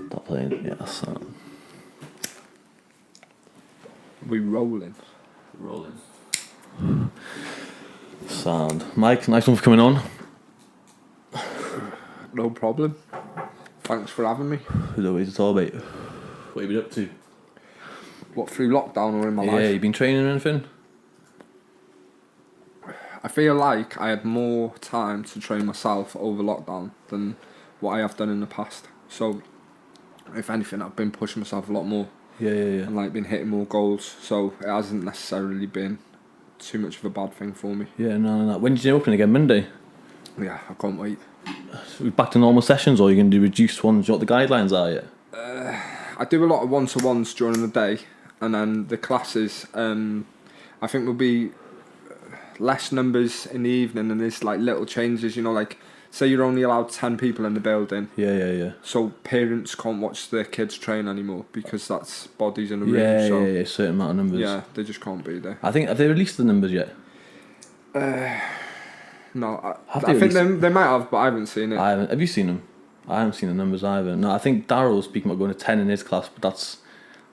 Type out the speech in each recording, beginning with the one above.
Stop playing. Yeah, that's We rolling. rolling. Sound. Mike, nice one for coming on. No problem. Thanks for having me. There's always a talk about. What have you been up to? What, through lockdown or in my Yeah, life? you been training or anything? I feel like I had more time to train myself over lockdown than what I have done in the past. So, if anything, I've been pushing myself a lot more. Yeah. And like been hitting more goals. So it hasn't necessarily been too much of a bad thing for me. Yeah, no. When did you open again? Monday? Yeah, I can't wait. So we back to normal sessions, or are you going to do reduced ones? Do you know what the guidelines are yet? I do a lot of one-to-ones during the day, and then the classes, I think will be less numbers in the evening, and there's like little changes, you know, like say you're only allowed 10 people in the building. Yeah. So parents can't watch their kids train anymore because that's bodies in a room. Yeah, so yeah, certain amount of numbers. yeah, they just can't be there. I think, have they released the numbers yet? No, Have I they think released- they might have, but I haven't seen it. I haven't. Have you seen them? I haven't seen the numbers either. No, I think Darryl was speaking about going to 10 in his class, but that's...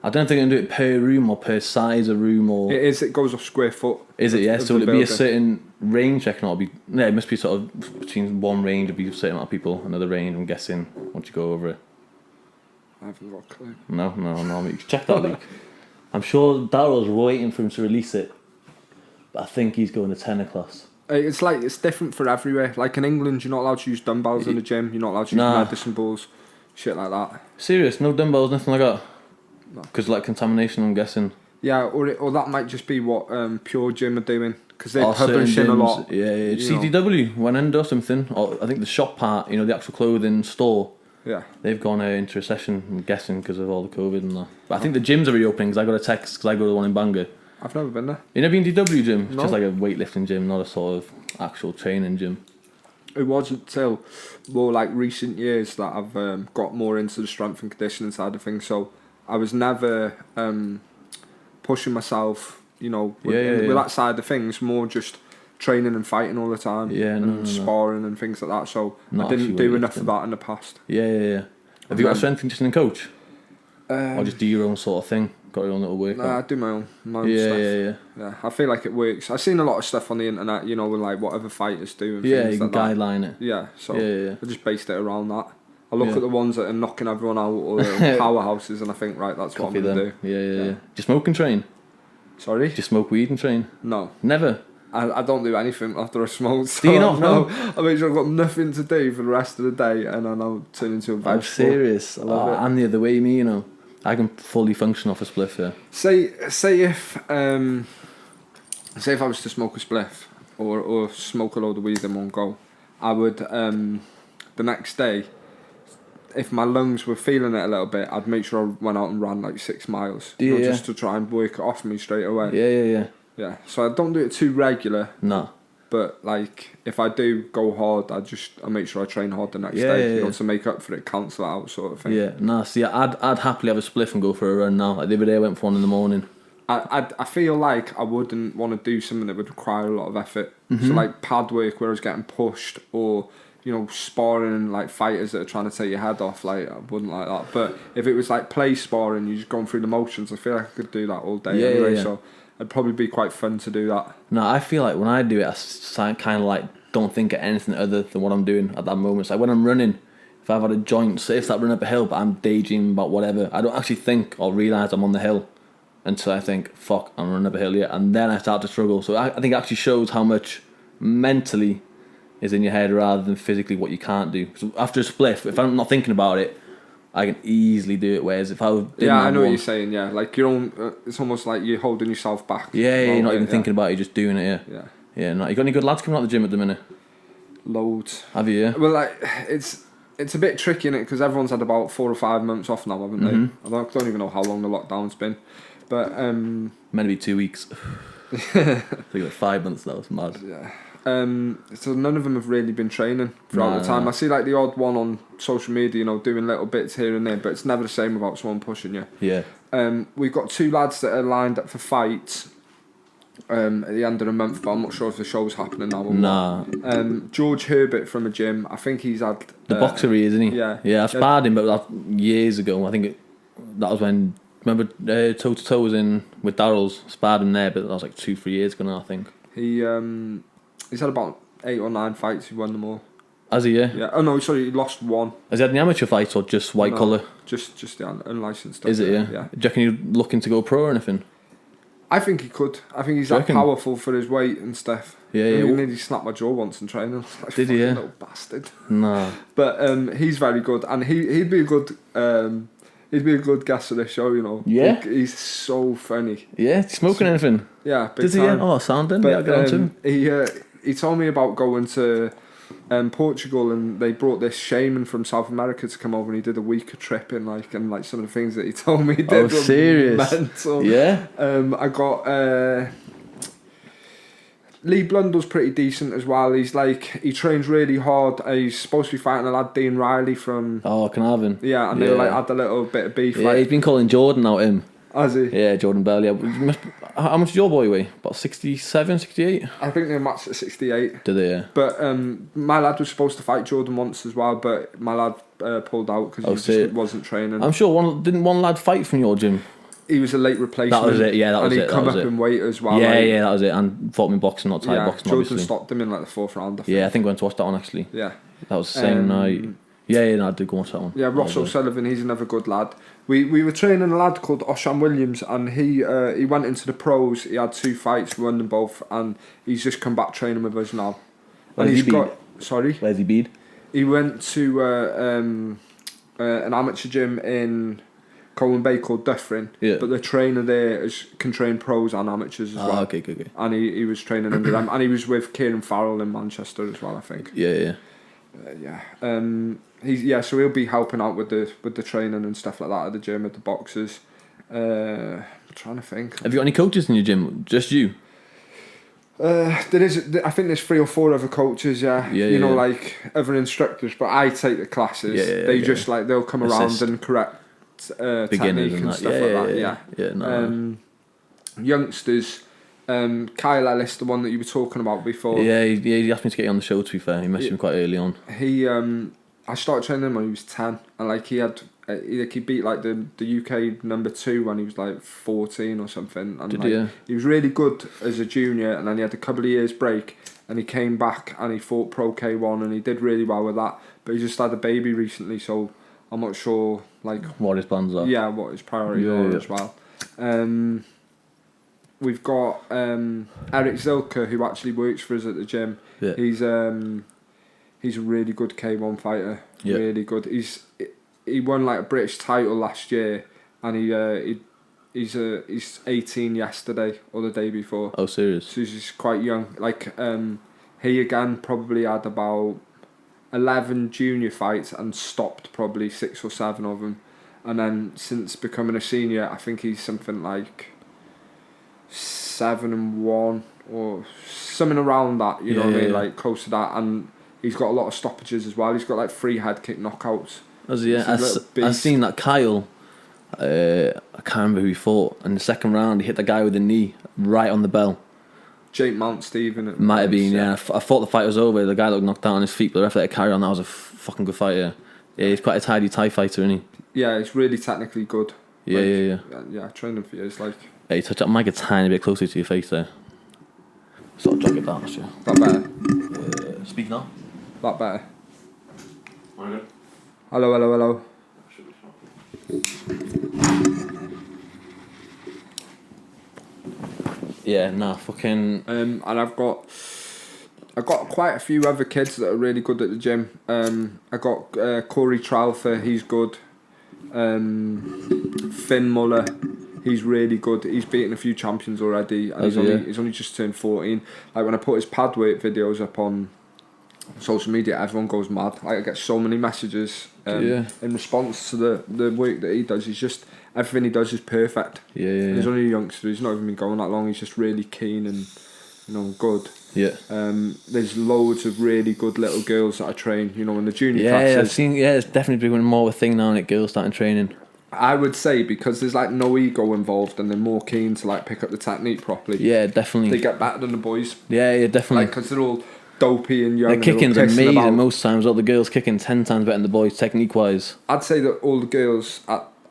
I don't know if they're going to do it per room or per size of room or... It goes off square foot. Is it, yeah? of So will the it be a building. certain range, I reckon, or be... Yeah, it must be sort of between one range, it'll be a certain amount of people, another range, I'm guessing, once you go over it. I haven't got a clue. No, you can check that, Luke. I'm sure Darryl's waiting for him to release it, but I think he's going to 10 a class. It's like, it's different for everywhere. Like in England, you're not allowed to use dumbbells in the gym. You're not allowed to use Nah. medicine balls. Shit like that. Serious? No dumbbells, nothing like that? No. Because like contamination, I'm guessing. Yeah, or that might just be what Pure Gym are doing. Because they're Or certain publishing a gyms, lot. Yeah, you know. CDW went under or something. Or I think the shop part, you know, the actual clothing store, Yeah. they've gone into recession, I'm guessing, because of all the COVID and that. But I think the gyms are reopening, because I got a text, because I go to the one in Bangor. I've never been there. You never been to DW gym? It's No. just like a weightlifting gym, not a sort of actual training gym. It wasn't till more like recent years that I've got more into the strength and conditioning side of things. So I was never pushing myself, you know, with that side of things, more just training and fighting all the time. Yeah, and no. sparring and things like that. So Not I didn't actually do enough weightlifting. of that in the past. Yeah. Have you got a strength and conditioning coach? Or just do your own sort of thing? Got your own little workout? Nah, I do my own stuff. Yeah. Yeah, I feel like it works. I've seen a lot of stuff on the internet, you know, with like what other fighters do and Yeah, things you can like that. guideline it. Yeah, so Yeah. I just based it around that. I look Yeah. at the ones that are knocking everyone out or the powerhouses and I think, right, that's what Copy I'm going to them. do. Yeah. Do you smoke and train? Sorry? Do you smoke weed and train? No. Never. I don't do anything after I smoke. So Do you not? No. I make sure I've got nothing to do for the rest of the day and then I'll turn into a I'm vegetable. serious. I love it. I'm the other way, me, you know. I can fully function off a spliff, yeah. Say if I was to smoke a spliff or smoke a load of weed in one go, I would the next day, if my lungs were feeling it a little bit, I'd make sure I went out and ran like 6 miles, Yeah. just to try and work it off me straight away. Yeah. Yeah. So I don't do it too regular, No. but like if I do go hard, I make sure I train hard the next Yeah, day, yeah. you know, to make up for it, cancel it out, sort of thing. Yeah, nah, see, I'd happily have a spliff and go for a run now. Like the other day I went for one in the morning. I feel like I wouldn't want to do something that would require a lot of effort. Mm-hmm. So like pad work where I was getting pushed, or you know, sparring like fighters that are trying to take your head off. Like I wouldn't like that. But if it was like play sparring, you're just going through the motions. I feel like I could do that all day Yeah, anyway. yeah. So it'd probably be quite fun to do that. No, I feel like when I do it, I kind of like don't think of anything other than what I'm doing at that moment. So like when I'm running, if I've had a joint, say if that run up a hill, but I'm daydreaming about whatever, I don't actually think or realise I'm on the hill until I think, fuck, I'm running up a hill yet, and then I start to struggle. So I think it actually shows how much mentally is in your head rather than physically what you can't do. So after a spliff, if I'm not thinking about it, I can easily do it. Whereas if I didn't Yeah, I have know what one- you're saying. Yeah, like your own. It's almost like you're holding yourself back. Yeah, you're not even Yeah. thinking about it, you're just doing it. Yeah, Yeah. No, you got any good lads coming out the gym at the minute? loads. Have you? Yeah. Well, like it's a bit tricky in it because everyone's had about 4 or 5 months off now, haven't they? Mm-hmm. I don't even know how long the lockdown's been, but Meant to be 2 weeks. I think like 5 months. That was mad. yeah. So none of them have really been training throughout the time. No. I see like the odd one on social media, you know, doing little bits here and there, but it's never the same without someone pushing you. Yeah. We've got 2 lads that are lined up for fights. at the end of the month, but I'm not sure if the show's happening now or Nah. not. George Herbert from a gym, I think he's had... The boxer he is, isn't he? Yeah. Yeah, I sparred him, but that years ago. I think that was when... Remember Toe to Toe was in with Darryl's, sparred him there, but that was like 2-3 years ago now, I think. He's had about 8 or 9 fights, he won them all. Has he, yeah? Yeah. Oh no, sorry, he lost 1. Has he had any amateur fights or just white collar? Just the unlicensed stuff. Is it, yeah? Yeah. Do you reckon you're looking to go pro or anything? I think he could. I think he's that powerful for his weight and stuff. Yeah, He yeah. nearly snapped my jaw once in training. Like, Did he, yeah? Little bastard. Nah. But he's very good, and he'd be a good guest for this show, you know. Yeah? He's so funny. Yeah, smoking anything? Yeah, big Does he? time. Yeah? Oh, sounding. But Yeah, get on to him. he told me about going to Portugal, and they brought this shaman from South America to come over, and he did a week of tripping, and some of the things that he told me he did were serious? mental. Yeah? I got Lee Blundell's pretty decent as well. He trains really hard. He's supposed to be fighting a lad, Dean Riley from... Oh, Carnarvon. Yeah, and they had a little bit of beef. Yeah, he's been calling Jordan out him. Has he? Yeah, Jordan Bell. Yeah. How much did your boy weigh? About 67, 68? I think they matched at 68. Did they, yeah? But my lad was supposed to fight Jordan once as well, but my lad pulled out because he just wasn't training. I'm sure didn't one lad fight from your gym? He was a late replacement. That was it, yeah, that was it. And he'd come up in weight as well. Yeah, that was it. And fought me boxing, not Thai boxing, Jordan obviously. stopped him in like the 4th round, I think. Yeah, I think I went to watch that one, actually. Yeah. That was the same night. Yeah, no, I did go watch that one. Yeah, Ross O'Sullivan, he's another good lad. We were training a lad called Osham Williams, and he went into the pros. He had 2 fights, won them both, and he's just come back training with us now. Where's he been? Sorry? Where's he been? He went to an amateur gym in Colwyn Bay called Dufferin, but the trainer there can train pros and amateurs as well. Okay. And he was training under them, and he was with Kieran Farrell in Manchester as well, I think. Yeah. So he'll be helping out with the training and stuff like that at the gym, at the boxes. I'm trying to think. Have you got any coaches in your gym? Just you? I think there's 3 or 4 other coaches, like other instructors, but I take the classes. They just they'll come around and correct technique and stuff like that. Yeah. No. Youngsters, Kyle Ellis, the one that you were talking about before. Yeah, he asked me to get you on the show, to be fair. He messaged me quite early on. I started training him when he was 10, and he beat the UK number 2 when he was 14 or something. And he was really good as a junior, and then he had a couple of years break, and he came back and he fought Pro K1, and he did really well with that. But he just had a baby recently, so I'm not sure what his plans are. Yeah, what his priorities are as well. We've got Eric Zilka, who actually works for us at the gym. Yeah. He's a really good K1 fighter. Yeah. Really good. He won a British title last year, and he's 18 yesterday or the day before. Oh, serious? So he's quite young. He again probably had about 11 junior fights and stopped probably 6 or 7 of them, and then since becoming a senior, I think he's something like 7-1 or something around that. You know what I mean? Close to that, and he's got a lot of stoppages as well. He's got 3 head kick knockouts. Has he? Yeah, I've seen that Kyle. I can't remember who he fought. In the second round, he hit the guy with the knee right on the bell. Jake Mount Stephen. Might have been, yeah. I thought the fight was over. The guy looked knocked down on his feet, but the ref let it carry on. That was a fucking good fight, yeah. Yeah, he's quite a tidy Thai fighter, isn't he? Yeah, he's really technically good. Yeah. Yeah, I trained him for years. Hey, touch that mic a tiny bit closer to your face there. Sort of jog it down, actually. That better? Speak now. That better? Okay. Hello. Yeah, nah, fucking. And I've got quite a few other kids that are really good at the gym. I got Corey Tralfer, he's good. Finn Muller, he's really good. He's beaten a few champions already, and he's only just turned 14. When I put his pad weight videos up on social media, everyone goes mad. I get so many messages in response to the work that he does. He's just, everything he does is perfect. Yeah. He's only a youngster. He's not even been going that long. He's just really keen and good. Yeah. There's loads of really good little girls that I train. In the junior classes. Yeah, I've seen. Yeah, it's definitely becoming more of a thing now. And girls starting training. I would say because there's like no ego involved and they're more keen to like pick up the technique properly. Yeah, definitely. They get better than the boys. Yeah, definitely. Like, because they're all dopey and young. Their kicking's amazing about. most times. All the girls kicking 10 times better than the boys technique wise. I'd say that all the girls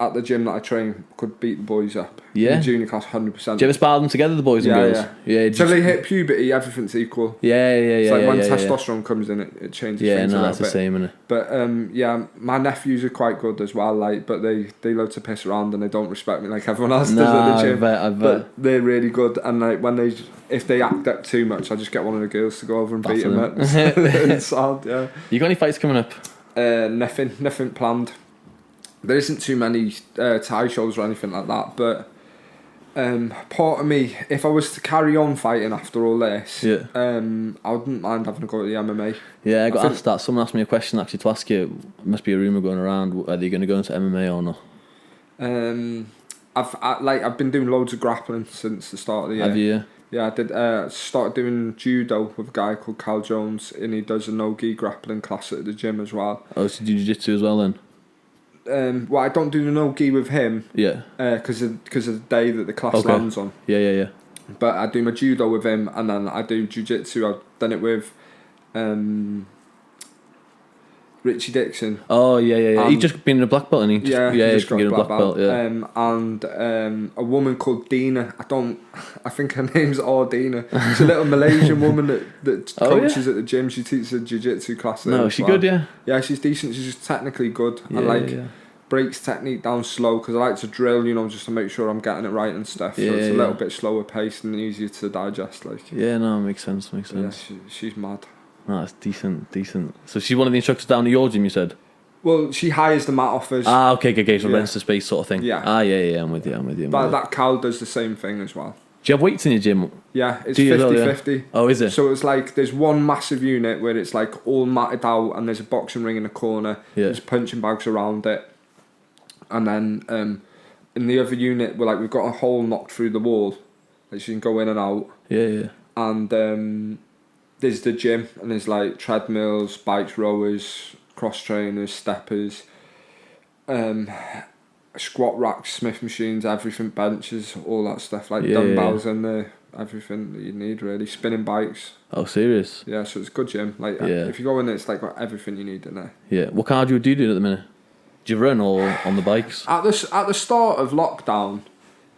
at the gym that I train could beat the boys up. Yeah. In the junior class, 100%. Do you ever spar them together, the boys and girls? Yeah. So if they hit puberty, everything's equal. Yeah. It's like when testosterone comes in, it changes things a little it's the bit. same, innit? But my nephews are quite good as well. Like, but they love to piss around and they don't respect me like everyone else does at the gym. I bet. But they're really good. And like if they act up too much, I just get one of the girls to go over and beat them up. It's sad, yeah. You got any fights coming up? Nothing planned. There isn't too many Thai shows or anything like that, but part of me, if I was to carry on fighting after all this, I wouldn't mind having a go at the MMA. Yeah, I got asked that. Someone asked me a question actually to ask you. Must be a rumour going around. Are they going to go into MMA or not? I've been doing loads of grappling since the start of the year. Have you? Yeah, I did. Started doing judo with a guy called Cal Jones, and he does a no-gi grappling class at the gym as well. Oh, so you do jiu-jitsu as well then? Well, I don't do the no-gi with him. Yeah. Because of the day that the class lands on. Yeah. But I do my judo with him, and then I do jiu-jitsu. I've done it with Richie Dixon. Oh, yeah. He's just been in a black belt, and he just got a black belt. Yeah. And a woman called Dina. I think her name's Dina. She's a little Malaysian woman that coaches at the gym. She teaches a jiu-jitsu class. No, is she good? Yeah. Yeah, she's decent. She's just technically good. And breaks technique down slow because I like to drill, just to make sure I'm getting it right and stuff. So it's a little bit slower paced and easier to digest. Like. Yeah, no, makes sense. Yeah, she's mad. No, that's decent. So she's one of the instructors down at your gym, you said? Well, she hires the mat offers. Okay. So rents the space sort of thing. Yeah. Yeah. I'm with you. But that Cal does the same thing as well. Do you have weights in your gym? Yeah, it's 50-50. Oh, is it? So it's like there's one massive unit where it's like all matted out and there's a boxing ring in the corner. Yeah. There's punching bags around it. And then in the other unit, we've got a hole knocked through the wall that you can go in and out. Yeah. And there's the gym and there's like treadmills, bikes, rowers, cross trainers, steppers, squat racks, Smith machines, everything, benches, all that stuff, like dumbbells in there, everything that you need really, spinning bikes. Oh, serious? Yeah, so it's a good gym. If you go in there, it's like got everything you need in there. Yeah. What cardio do you do at the minute? Do you run or on the bikes? At the start of lockdown,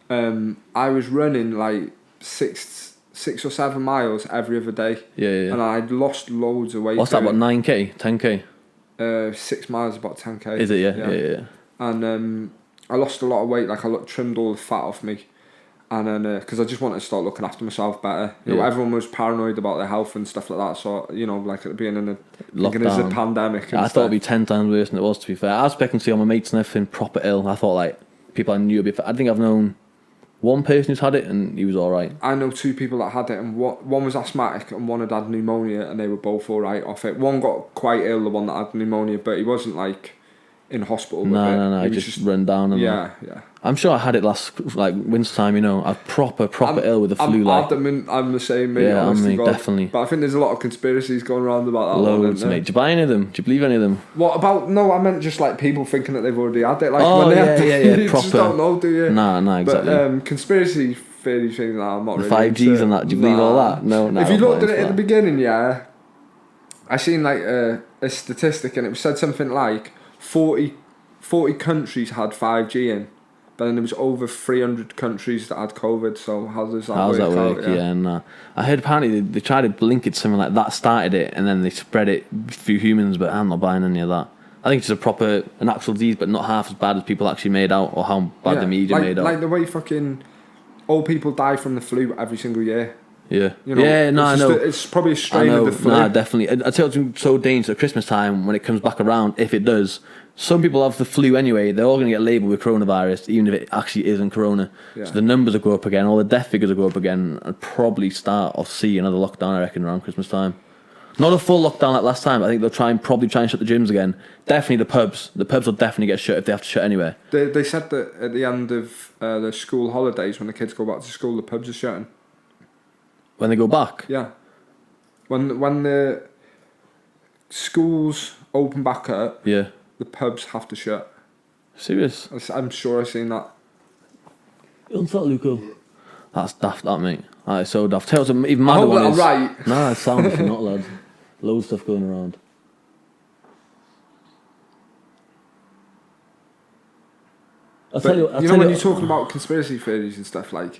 I was running like 6 or 7 miles every other day. Yeah. And I'd lost loads of weight. What's that, about 9k, 10k? 6 miles, about 10k. Is it? Yeah. And I lost a lot of weight. Like I trimmed all the fat off me, and then because I just wanted to start looking after myself better. Everyone was paranoid about their health and stuff like that. So like at the beginning of thinking there's a pandemic. I thought it'd be 10 times worse than it was. To be fair, I was expecting to see all my mates and everything proper ill. I thought like people I knew would be. I think I've known one person who's had it and he was alright. I know 2 people that had it, and one was asthmatic and one had pneumonia, and they were both alright off it. One got quite ill, the one that had pneumonia, but he wasn't like in hospital with it. No, he just run down. And yeah. I'm sure I had it last winter time. I was proper ill with the flu. I'm the same, mate. Yeah, definitely. But I think there's a lot of conspiracies going around about that. Loads, mate. Do you buy any of them? Do you believe any of them? What about? No, I meant just like people thinking that they've already had it. Like yeah, you proper. just don't know, do you? Nah, exactly. But conspiracy theory things, I'm not the really 5Gs and that. Do you believe all that? No. If you looked at it at the beginning, I seen like a statistic, and it said something like 40 countries had 5G in, but then there was over 300 countries that had COVID. So how does that work? Yeah, nah. I heard apparently they tried to link it to something like that started it, and then they spread it through humans. But I'm not buying any of that. I think it's an actual disease, but not half as bad as people actually made out, or how bad the media made out. Like the way fucking old people die from the flu every single year. Yeah. I know. It's probably a strain of the flu. Nah, definitely. I tell you, it's so dangerous at Christmas time when it comes back around, if it does. Some people have the flu anyway, they're all going to get labelled with coronavirus, even if it actually isn't corona. Yeah. So the numbers will go up again, all the death figures will go up again, and probably start or see another lockdown, I reckon, around Christmas time. Not a full lockdown like last time. I think they'll probably try and shut the gyms again. Definitely the pubs. The pubs will definitely get shut if they have to shut anyway. They said that at the end of the school holidays, when the kids go back to school, the pubs are shutting. When they go back? Yeah. When the schools open back up, yeah, the pubs have to shut. Serious? I'm sure I've seen that. What's that, Luco? That's daft, that, mate. That is so daft. Tell us an even I madder hope one that is... I'm right. Nah, it's sound if you're not, lad. Loads of stuff going around. I'll tell you when you're talking about conspiracy theories and stuff, like,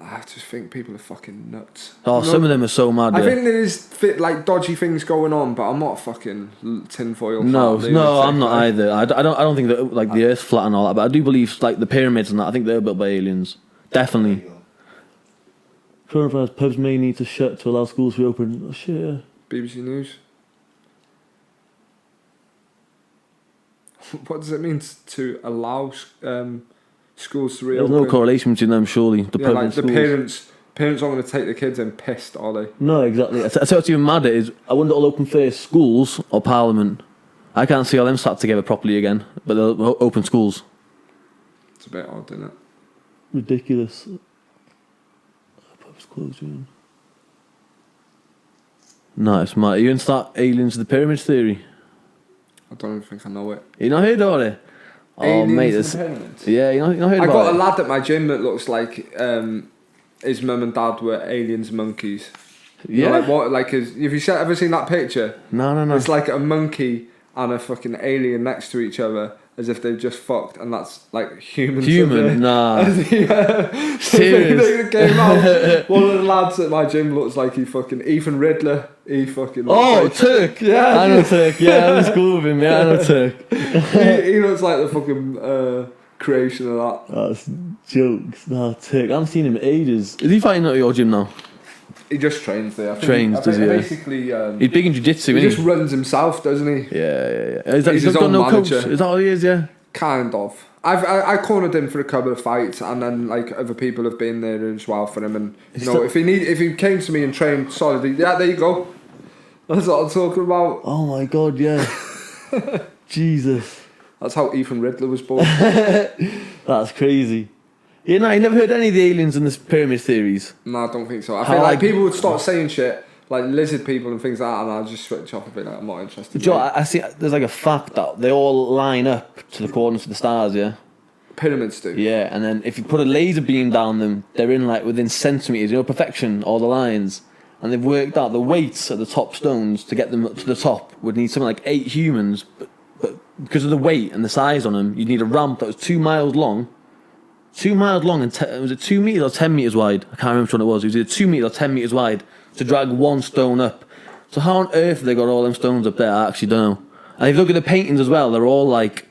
I just think people are fucking nuts. Oh, you know, some of them are so mad. I Yeah. think there is like dodgy things going on, but I'm not a fucking tinfoil. No, hat, I'm not either. I don't think that like the Earth's flat and all that, but I do believe like the pyramids and that. I think they're built by aliens. Definitely. Coronavirus pubs may need to shut to allow schools to reopen. Oh shit. Yeah. BBC News. What does it mean to allow schools to reopen? There's no correlation between them, surely. The pubs like and the schools. parents aren't going to take the kids in pissed, are they? No, exactly. I tell what's even madder is I wonder what'll open first, schools or Parliament. I can't see all them sat together properly again, but they'll open schools. It's a bit odd, isn't it? Ridiculous. Pubs closed, June. Nice, mate. Are you into that aliens of the pyramids theory? I don't even think I know it. You not heard about it? Oh, aliens mate. in This, the pyramids? yeah, you not heard I about got it? a lad at my gym that looks like his mum and dad were aliens monkeys. You know, Yeah. like what? Like, have you ever seen that picture? No. It's like a monkey and a fucking alien next to each other, as if they've just fucked, and that's like humans. Human? Nah. Yeah. Serious? They came out. One of the lads at my gym looks like he fucking Ethan Riddler. He fucking. Oh, like, Turk. Yeah. I know Turk. Yeah, I was cool with him. Yeah, I know Turk. he looks like the fucking creation of that. That's jokes. Nah, Turk. I haven't seen him in ages. Is he fighting at your gym now? He just trains there. I think Trains, does he? Basically, He's big in jiu-jitsu, he isn't just he? runs himself, doesn't he? Yeah. Is that, He's he's his got own no coach? manager. Is that all he is? Yeah. Kind of. I cornered him for a couple of fights, and then like other people have been there as well for him. And you know, if he came to me and trained solidly, yeah, there you go. That's what I'm talking about. Oh my god, yeah. Jesus. That's how Ethan Riddler was born. That's crazy. Yeah, no, you never heard any of the aliens and the pyramid theories? No, I don't think so. I How, feel like like- people would start saying shit like lizard people and things like that, and I'd just switch off and be like, I'm not interested. Joe, I see there's like a fact that they all line up to the coordinates of the stars, yeah? Pyramids do. Yeah, and then if you put a laser beam down them, they're in like within centimetres, you know, perfection, all the lines. And they've worked out the weights at the top stones to get them up to the top would need something like 8 humans, but because of the weight and the size on them, you'd need a ramp that was 2 miles long. 2 miles long and was it 2 metres or 10 metres wide? I can't remember which one it was. It was either 2 metres or 10 metres wide to drag one stone up. So how on earth have they got all them stones up there? I actually don't know. And if you look at the paintings as well, they're all like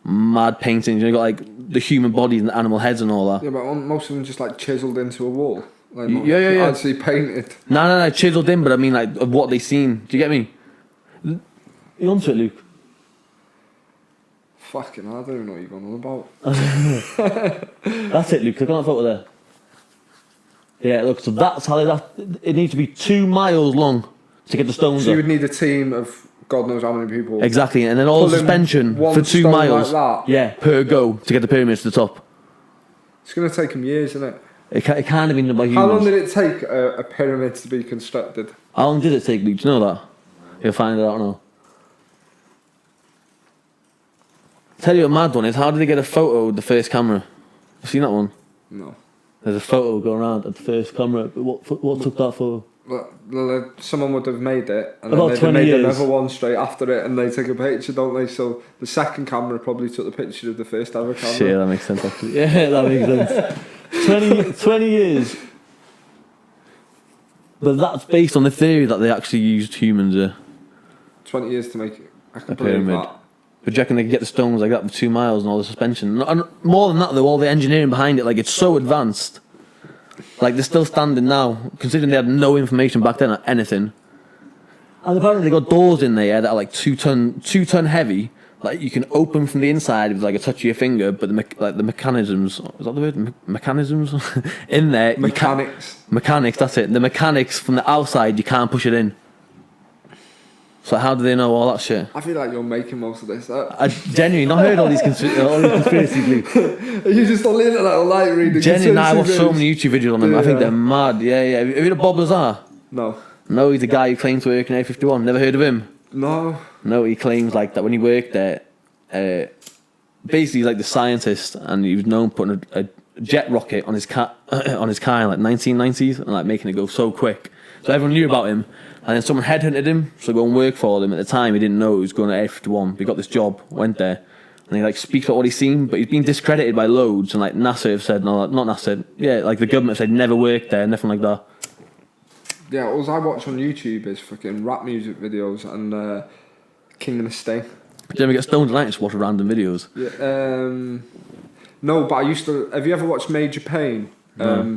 mad paintings. You know, got like the human bodies and the animal heads and all that. Yeah, but most of them just like chiseled into a wall. Like, Yeah. Actually painted. No, chiseled in, but I mean like of what they seen. Do you get me? You onto it, Luke? Fucking hell, I don't even know what you're going on about. That's it, Luke. Click on that photo there. Yeah, look. So that's how it needs to be 2 miles long to get the stones So you up. would need a team of God knows how many people. Exactly, and then all the Pulling suspension one for 2 stone miles. like that. Yeah, per go to get the pyramids to the top. It's going to take them years, isn't it? It can't have been done by humans. How long did it take a pyramid to be constructed? How long did it take, Luke? Do you know that? You'll find it out now. Tell you a mad one is, how did they get a photo of the first camera? You seen that one? No. There's a photo going around of the first camera. But what took that photo? Well, someone would have made it, and About then they'd 20 made years. another one straight after it, and they take a picture, don't they? So the second camera probably took the picture of the first ever camera. Shit, that makes sense actually. Yeah, that makes sense. 20 years. But that's based on the theory that they actually used humans 20 years to make it. I can a believe pyramid. that. But do you reckon they could get the stones like that for 2 miles and all the suspension? And more than that though, all the engineering behind it, like it's so advanced. Like they're still standing now, considering they had no information back then or anything. And apparently they got doors in there that are like 2 ton heavy. Like you can open from the inside with like a touch of your finger, but the mechanisms, is that the word? Mechanisms? In there. Mechanics, that's it. The mechanics from the outside, you can't push it in. So how do they know all that shit? I feel like you're making most of this up. I genuinely not heard all these conspiracy theories. You just on the internet or like reading. Genuinely, I watch conspiracy so videos. many YouTube videos on them. I think they're mad. Yeah. Have you heard of Bob Lazar? No. No, he's the guy who claims to work in A51. Never heard of him? No. No, he claims like that when he worked there, Basically, he's like the scientist, and he was known putting a jet rocket on his car in like 1990s and like making it go so quick. So everyone knew about him, and then someone headhunted him to go and work for them. At the time, he didn't know he was going to Area 51. But he got this job, went there, and he like speaks about what he's seen, but he's been discredited by loads, and like NASA have said, no, not NASA, yeah, like the government said never worked there, nothing like that. Yeah, all I watch on YouTube is fucking rap music videos and King of the Sting. Do you ever get stoned tonight and just watch random videos? Yeah, no, but I used to. Have you ever watched Major Payne?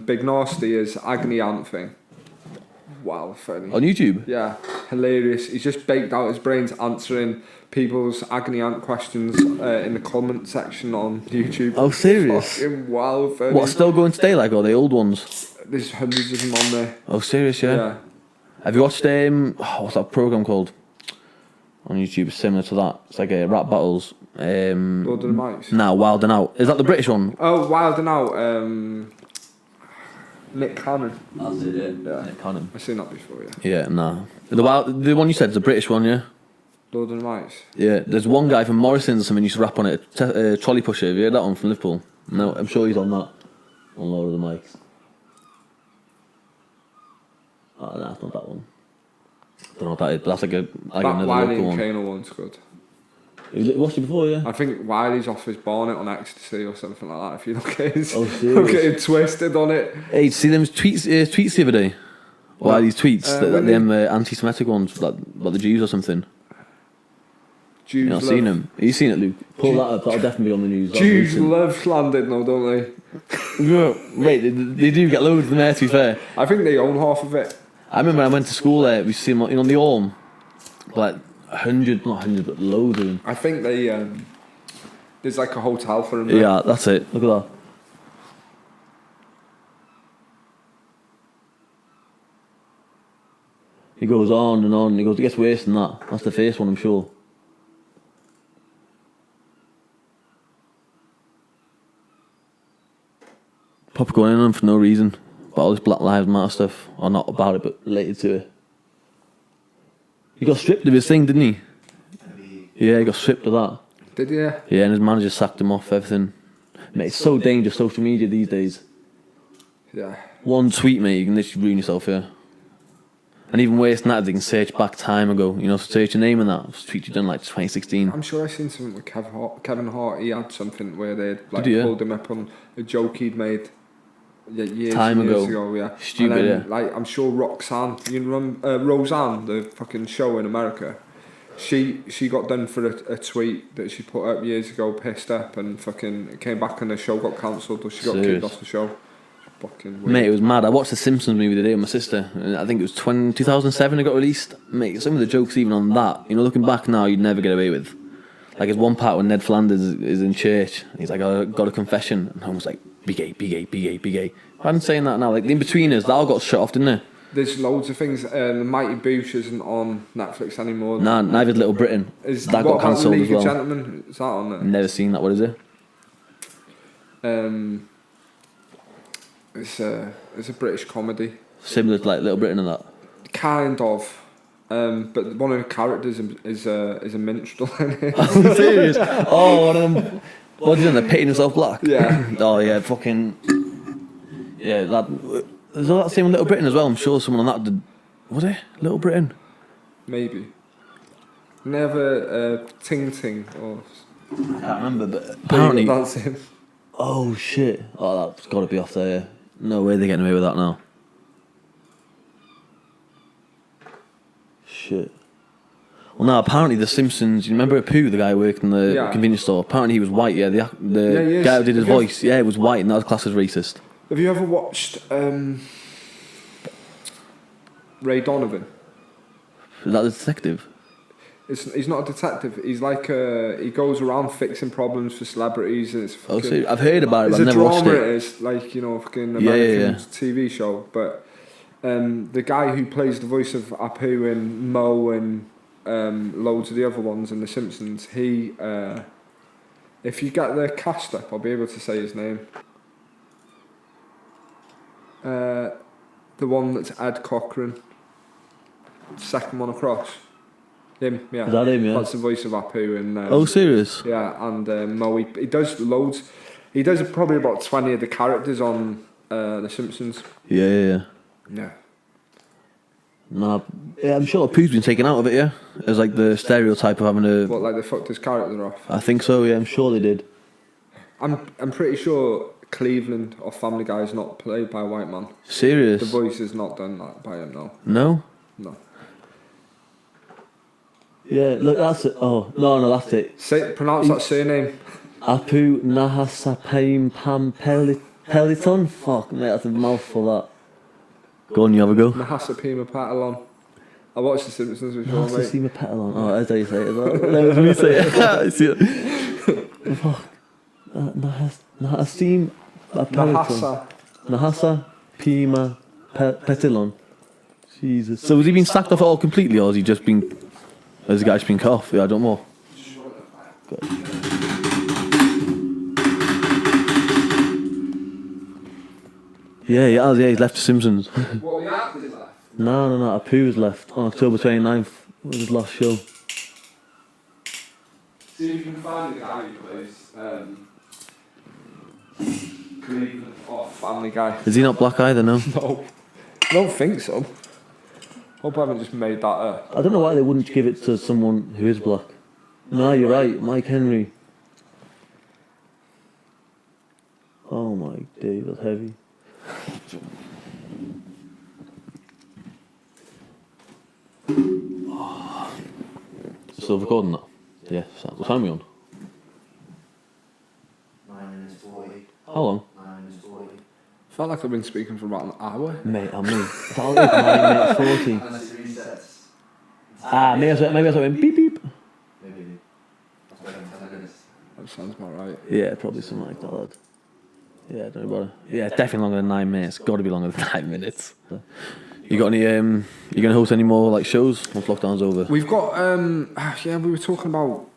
Big Nasty is Agony Aunt thing. Wow, funny. On YouTube? Yeah, hilarious. He's just baked out his brains answering people's agony aunt questions in the comment section on YouTube. Oh, serious? Fucking wow, funny. What, still going today, like, or the old ones? There's hundreds of them on there. Oh, serious, yeah? Have you watched, what's that program called? On YouTube, it's similar to that. It's like rap battles. Lord of the Mics? Nah, Wild and Out. Is that the British one? Oh, Wild and Out. Nick Cannon. That's it, yeah. Nick Cannon. I've seen that before, yeah. Yeah, nah. The one you said is the British one, yeah? Lord of the Mics? Yeah, there's one guy from Morrison's or something used to rap on it, Trolley Pusher. Have you heard that one from Liverpool? No, I'm sure he's on that. On Lord of the Mics. Oh, no, that's not that one. Don't know what that is, but that's like another Wiley local and one. Kano one's good. You watched it before, yeah? I think Wiley's off his bonnet on ecstasy or something like that. If you look at his, oh, serious? look at him twisted on it. Hey, did you see them tweets the other day? Wiley's tweets, them anti-Semitic ones, like about the Jews or something. Jews not seen them. Have you seen it, Luke? Pull that up. That'll definitely be on the news. Jews love slandered, no, don't they? Yeah, mate, they do get loads of them there. To be fair, I think they own half of it. I remember when I went to school there. We see them on the Orm, like 100, not 100, but loads of them. I think they there's like a hotel for them. There. Yeah, that's it. Look at that. He goes on and on. He goes, it gets worse than that. That's the first one, I'm sure. Pop going in for no reason. About all this Black Lives Matter stuff. Or not about it, but related to it. He got stripped of his thing, didn't he? Yeah, he got stripped of that. Did he? Yeah, and his manager sacked him off, everything. Mate, it's so dangerous, social media these days. Yeah. One tweet, mate, you can literally ruin yourself here. And even worse than that, they can search back time ago. You know, search your name and that. Tweet you done like 2016. I'm sure I've seen something with Kevin Hart. He had something where they'd like Did you? pulled him up on a joke he'd made years Time ago. Yeah. Stupid, and then, yeah. Like I'm sure Roxanne, you remember Roseanne, the fucking show in America. She got done for a tweet that she put up years ago, pissed up, and fucking came back and the show got cancelled, or she got kicked off the show. Fucking weird. Mate, it was mad. I watched The Simpsons movie today with my sister, and I think it was 2007 it got released. Mate, some of the jokes even on that, you know, looking back now, you'd never get away with. Like, there's one part when Ned Flanders is in church, he's like, I got a confession, and I was like, be gay, be gay, be gay, be gay. I'm saying that now, like, the in-betweeners, that all got shut off, didn't they? There's loads of things. The Mighty Boosh isn't on Netflix anymore. Nah, neither Little Britain. That got cancelled as well. Gentlemen, is that on there? Never seen that. What is it? It's a British comedy. Similar to like Little Britain and that. Kind of. But one of the characters is a minstrel in it. I'm serious. Oh, one of them. What is it? They're painting himself black. Yeah. Oh yeah, fucking. Yeah, that. Is that same with Little Britain as well? I'm sure someone on that did. Was it Little Britain? Maybe. Never Ting Ting or. I can't remember, but apparently. That's him. Oh shit! Oh, that's got to be off there. No way they're getting away with that now. Shit. Well, no. Apparently, The Simpsons. You remember Apu, the guy who worked in the convenience store? Apparently, he was white. Yeah, the guy who did his voice. Yeah, he was white, and that was classed as racist. Have you ever watched Ray Donovan? Is that the detective? He's not a detective. He's like he goes around fixing problems for celebrities. And it's fucking, I've heard about it, but I've never watched it. It's a drama, it is, like, you know, fucking American TV show. But the guy who plays the voice of Apu and Mo and loads of the other ones in The Simpsons, he, if you get the cast up, I'll be able to say his name. The one that's Ed Cochran, second one across. Him, yeah. Is that him, yeah? That's the voice of Apu. And, oh, serious? Yeah, and Mo, he does loads. He does probably about 20 of the characters on The Simpsons. Yeah. Nah, yeah, I'm sure Apu's been taken out of it, yeah? As like the stereotype of having a... What, like they fucked his character off? I think so, yeah, I'm sure they did. I'm pretty sure Cleveland or Family Guy is not played by a white man. Serious? The voice is not done that by him, no. No? No. Yeah, look, that's it. Oh, no, that's it. Pronounce that surname. Apu Nahasapaim Pam Peliton? Fuck, mate, that's a mouthful, that. Go on, you have a go. Nahasapima Patalon. I watched The Simpsons before, mate. Nahasapima Patalon. Oh, that's how you say it as well. That was me say it. I see it. Fuck. Nahasim Peliton. Nahasa Pima Petilon. Jesus. So has he been sacked off it all completely, or has he just been... Has the guy just been cut off? Yeah, I don't know. Good. Yeah, he has, yeah, he's left The Simpsons. What, the actors left? No, Apu's left on October 29th. Was his last show. See if you can find the guy who plays Cleveland or Family Guy. Is he not black either, no? No. I don't think so. Hope I haven't just made that up. I don't know why they wouldn't give it to someone who is black. No, you're right, Mike Henry. Oh my days, that's heavy. Still recording that? Yeah, what time are we on? 9 minutes 40. How long? 9 minutes 40. Felt like I've been speaking for about an hour. Mate, I'm me. It's all 9 minutes 40. Unless it resets. Maybe I went beep beep. Maybe. That's better than 10 minutes. That sounds about right. Yeah, probably something like that, lad. Yeah, don't worry about it. Yeah, definitely longer than 9 minutes. Got to be longer than 9 minutes. You got any? You gonna host any more like shows once lockdown's over? We've got yeah, we were talking about.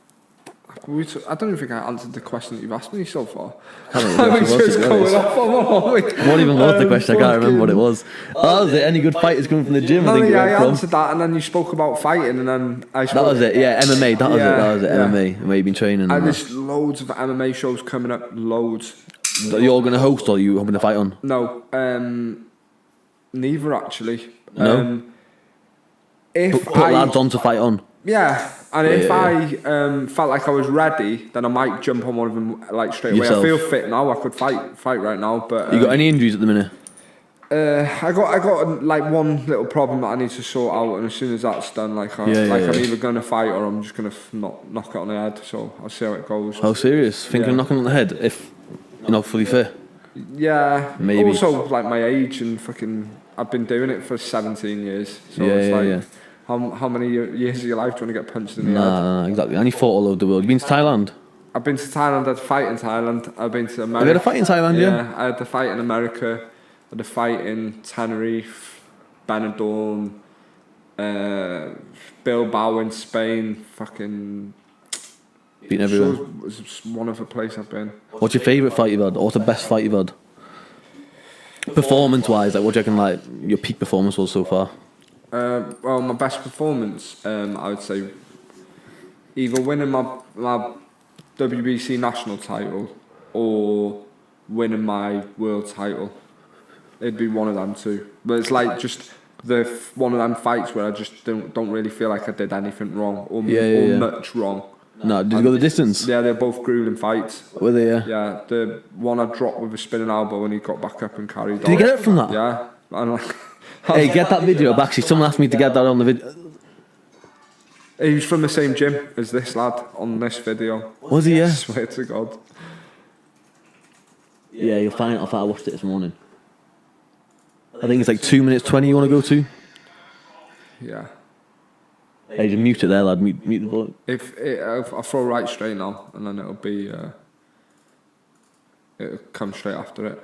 I don't think I answered the question that you've asked me so far. I was just going off on what even was the question? I can't remember what it was. Oh, was it any good fighters coming from the gym? No, I think yeah, I from. answered that, and then you spoke about fighting, and then I spoke. That was it. Yeah, MMA. That was it. Yeah. MMA. Where you've been training. And there's loads of MMA shows coming up. Loads. That you're gonna host, or you hoping to fight on? No, neither actually. No. If Put lads on to fight on. Yeah, and if yeah. I felt like I was ready, then I might jump on one of them like straight Yourself. away. I feel fit now. I could fight right now. But You got any injuries at the minute? I got like one little problem that I need to sort out, and as soon as that's done, like I'm either gonna fight or I'm just gonna knock it on the head. So I'll see how it goes. How serious? Thinking of knocking on the head if you're not fully fit? Yeah. Maybe. Also, like my age and fucking, I've been doing it for 17 years. So it's like, how many years of your life do you want to get punched in the head? Nah, exactly. And you fought all over the world. You been to Thailand? I've been to Thailand. I had a fight in Thailand. I've been to America. Have you had a fight in Thailand? Yeah. I had a fight in America. I had a fight in Tenerife, Benidorm, Bilbao in Spain. Fucking. Been everywhere. It was one of the places I've been. What's your favourite fight you've had? Or what's the best fight you've had? Performance-wise, like what do you reckon like your peak performance was so far? Well, my best performance, I would say, either winning my WBC national title or winning my world title. It'd be one of them two. But it's like just one of them fights where I just don't really feel like I did anything wrong or much wrong. No, did you go the distance? Yeah, they're both grueling fights. Were they? Yeah. Yeah, the one I dropped with a spinning elbow and he got back up and carried on. Did you get it from that? Yeah. And like, hey, get that video up. Actually, someone asked me to get that on the video. He was from the same gym as this lad on this video. Was he? Yeah. I swear to God. Yeah, you'll find it. I watched it this morning. I think it's like 2 minutes 20 you want to go to? Yeah. Hey, just mute it there, lad. Mute the volume. If I'll throw right straight now, and then it'll be it'll come straight after it.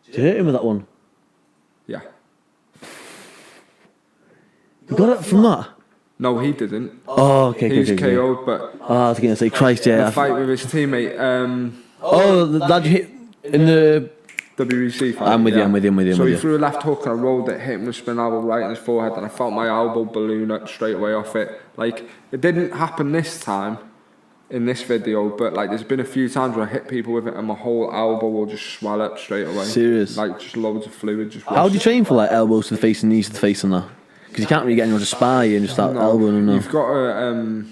Did you hit him with that one? Yeah. You got it from that? No, he didn't. Oh, okay. He was okay. KO'd, but I was going to say, Christ, yeah. the fight with his teammate. Oh, the lad you hit in the WEC fight. I'm with you, I'm with you, I'm with you. So I'm he with you. threw a left hook and I rolled it, hit him with a spin elbow right in his forehead, and I felt my elbow balloon up straight away off it. Like, it didn't happen this time in this video, but like there's been a few times where I hit people with it and my whole elbow will just swell up straight away. Serious? Like just loads of fluid just How do you train for like elbows to the face and knees to the face and that? Because you can't really get anyone to spy you and just start elbowing them. You've got to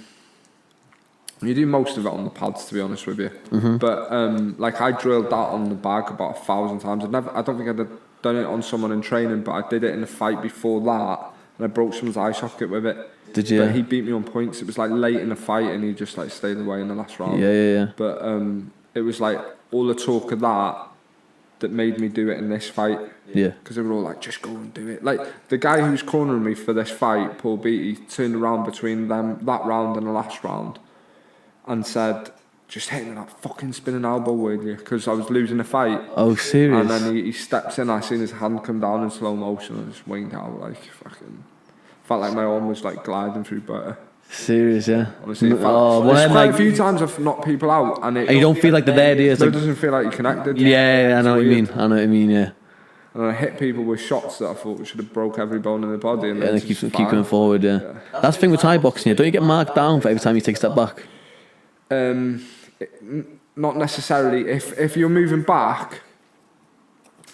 you do most of it on the pads, to be honest with you. But like I drilled that on the bag about 1,000 times. I don't think I'd have done it on someone in training, but I did it in a fight before that, and I broke someone's eye socket with it. Did you? But he beat me on points. It was like late in the fight, and he just like stayed away in the last round. Yeah. But it was like all the talk of that made me do it in this fight. Yeah. Because they were all like, just go and do it. Like the guy who was cornering me for this fight, Paul Beattie, turned around between that round and the last round, and said, just hit me that fucking spinning elbow, would you? Because I was losing the fight. Oh, serious? And then he steps in, I seen his hand come down in slow motion, and I just winked out like fucking. Felt like my arm was like gliding through butter. Serious, yeah. Honestly, there's quite like, a few times I've knocked people out, and you don't feel like they're there, do you? It Like, doesn't feel like you're connected. yeah, I know what you mean. I know what you mean, yeah. And I hit people with shots that I thought should have broke every bone in the body. And Yeah, they keep going forward, yeah. That's the thing with Thai boxing, yeah. Don't you get marked down for every time you take a step back? Not necessarily. If you're moving back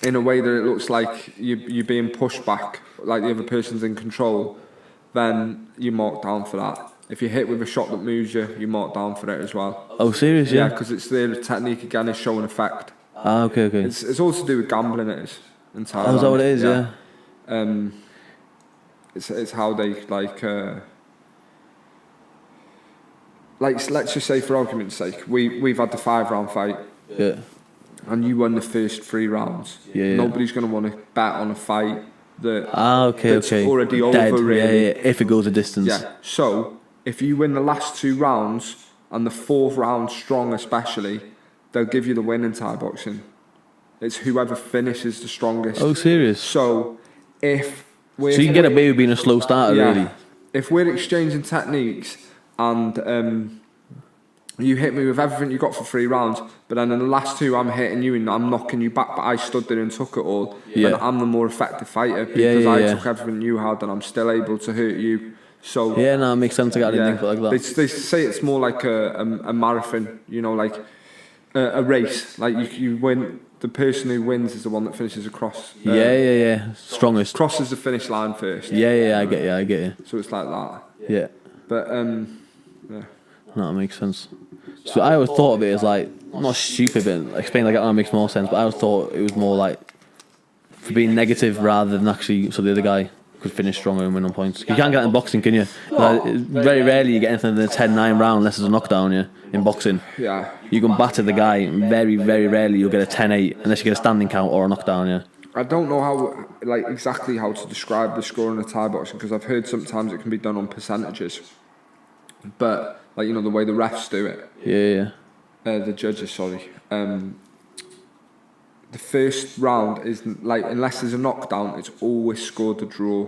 in a way that it looks like you're being pushed back, like the other person's in control, then you're marked down for that. If you hit with a shot that moves you, you're marked down for it as well. Oh, serious, Yeah, yeah? because it's the technique again is showing effect. Ah, okay. It's all to do with gambling. It is in Thailand. Oh, is that what it is, yeah? It's how they like let's just say for argument's sake, we've had the 5-round fight. Yeah. And you won the first 3 rounds. Yeah. Nobody's going to want to bet on a fight that's okay. already Dead. over. Really. Yeah, if it goes a distance. Yeah. So if you win the last 2 rounds and the 4th round strong, especially, they'll give you the win in Thai boxing. It's whoever finishes the strongest. Oh, serious? So if So you can get away with being a slow starter, really? If we're exchanging techniques and you hit me with everything you got for 3 rounds, but then in the last 2 I'm hitting you and I'm knocking you back, but I stood there and took it all, then I'm the more effective fighter because I took everything you had and I'm still able to hurt you. So yeah, no, it makes sense. I didn't think of it like that. They say it's more like a marathon, you know, like a race. Like you win. The person who wins is the one that finishes across. Yeah. Strongest. Crosses the finish line first. Yeah, I get you. So it's like that. Yeah. But No, that makes sense. So I always thought of it as like, not stupid, but explain like that makes more sense, but I always thought it was more like for being negative rather than actually so the other guy could finish stronger and win on points. You can't get that in boxing, can you? Like, very rarely you get anything in a 10-9 round unless there's a knockdown, yeah, in boxing. yeah. You can batter the guy, and very, very rarely you'll get a 10-8 unless you get a standing count or a knockdown, yeah. I don't know how, like, exactly how to describe the score in a Thai boxing because I've heard sometimes it can be done on percentages. But, like, you know, the way the refs do it. Yeah. The judges, sorry. The first round is, like, unless there's a knockdown, it's always scored a draw.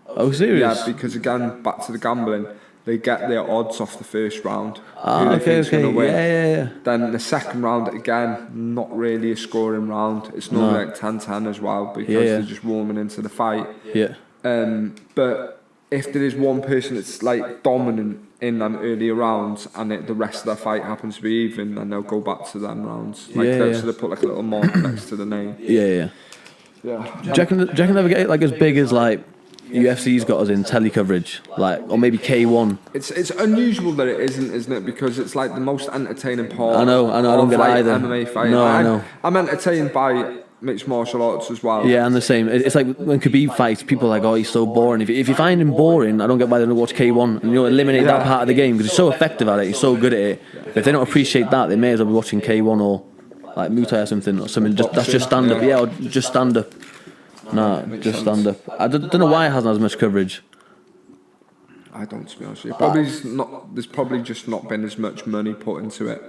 Oh, serious? Yeah, because, again, back to the gambling, they get their odds off the first round. Ah, okay. Yeah. Then the second round, again, not really a scoring round. It's normally like 10-10 as well because they're just warming into the fight. Yeah. But if there is one person that's like dominant in them earlier rounds and the rest of the fight happens to be even, then they'll go back to them rounds. So they put like a little mark next to the name. Yeah. Do you reckon they'll ever get it like as big as like UFC's got us in telly coverage, like, or maybe K1? It's unusual that it isn't it? Because it's like the most entertaining part. I know. I don't get it either. MMA fighting. No, I know. I'm entertained by mixed martial arts as well. Yeah, and the same. It's like when Khabib fights, people are like, oh, he's so boring. If you find him boring, I don't get why they don't watch K1 and eliminate that part of the game because he's so effective at it. He's so good at it. But if they don't appreciate that, they may as well be watching K1 or like Muay Thai or something. That's just stand up. Yeah, or just stand up. No, just stand up. I don't know why it hasn't as much coverage. I don't, to be honest with you. There's probably just not been as much money put into it.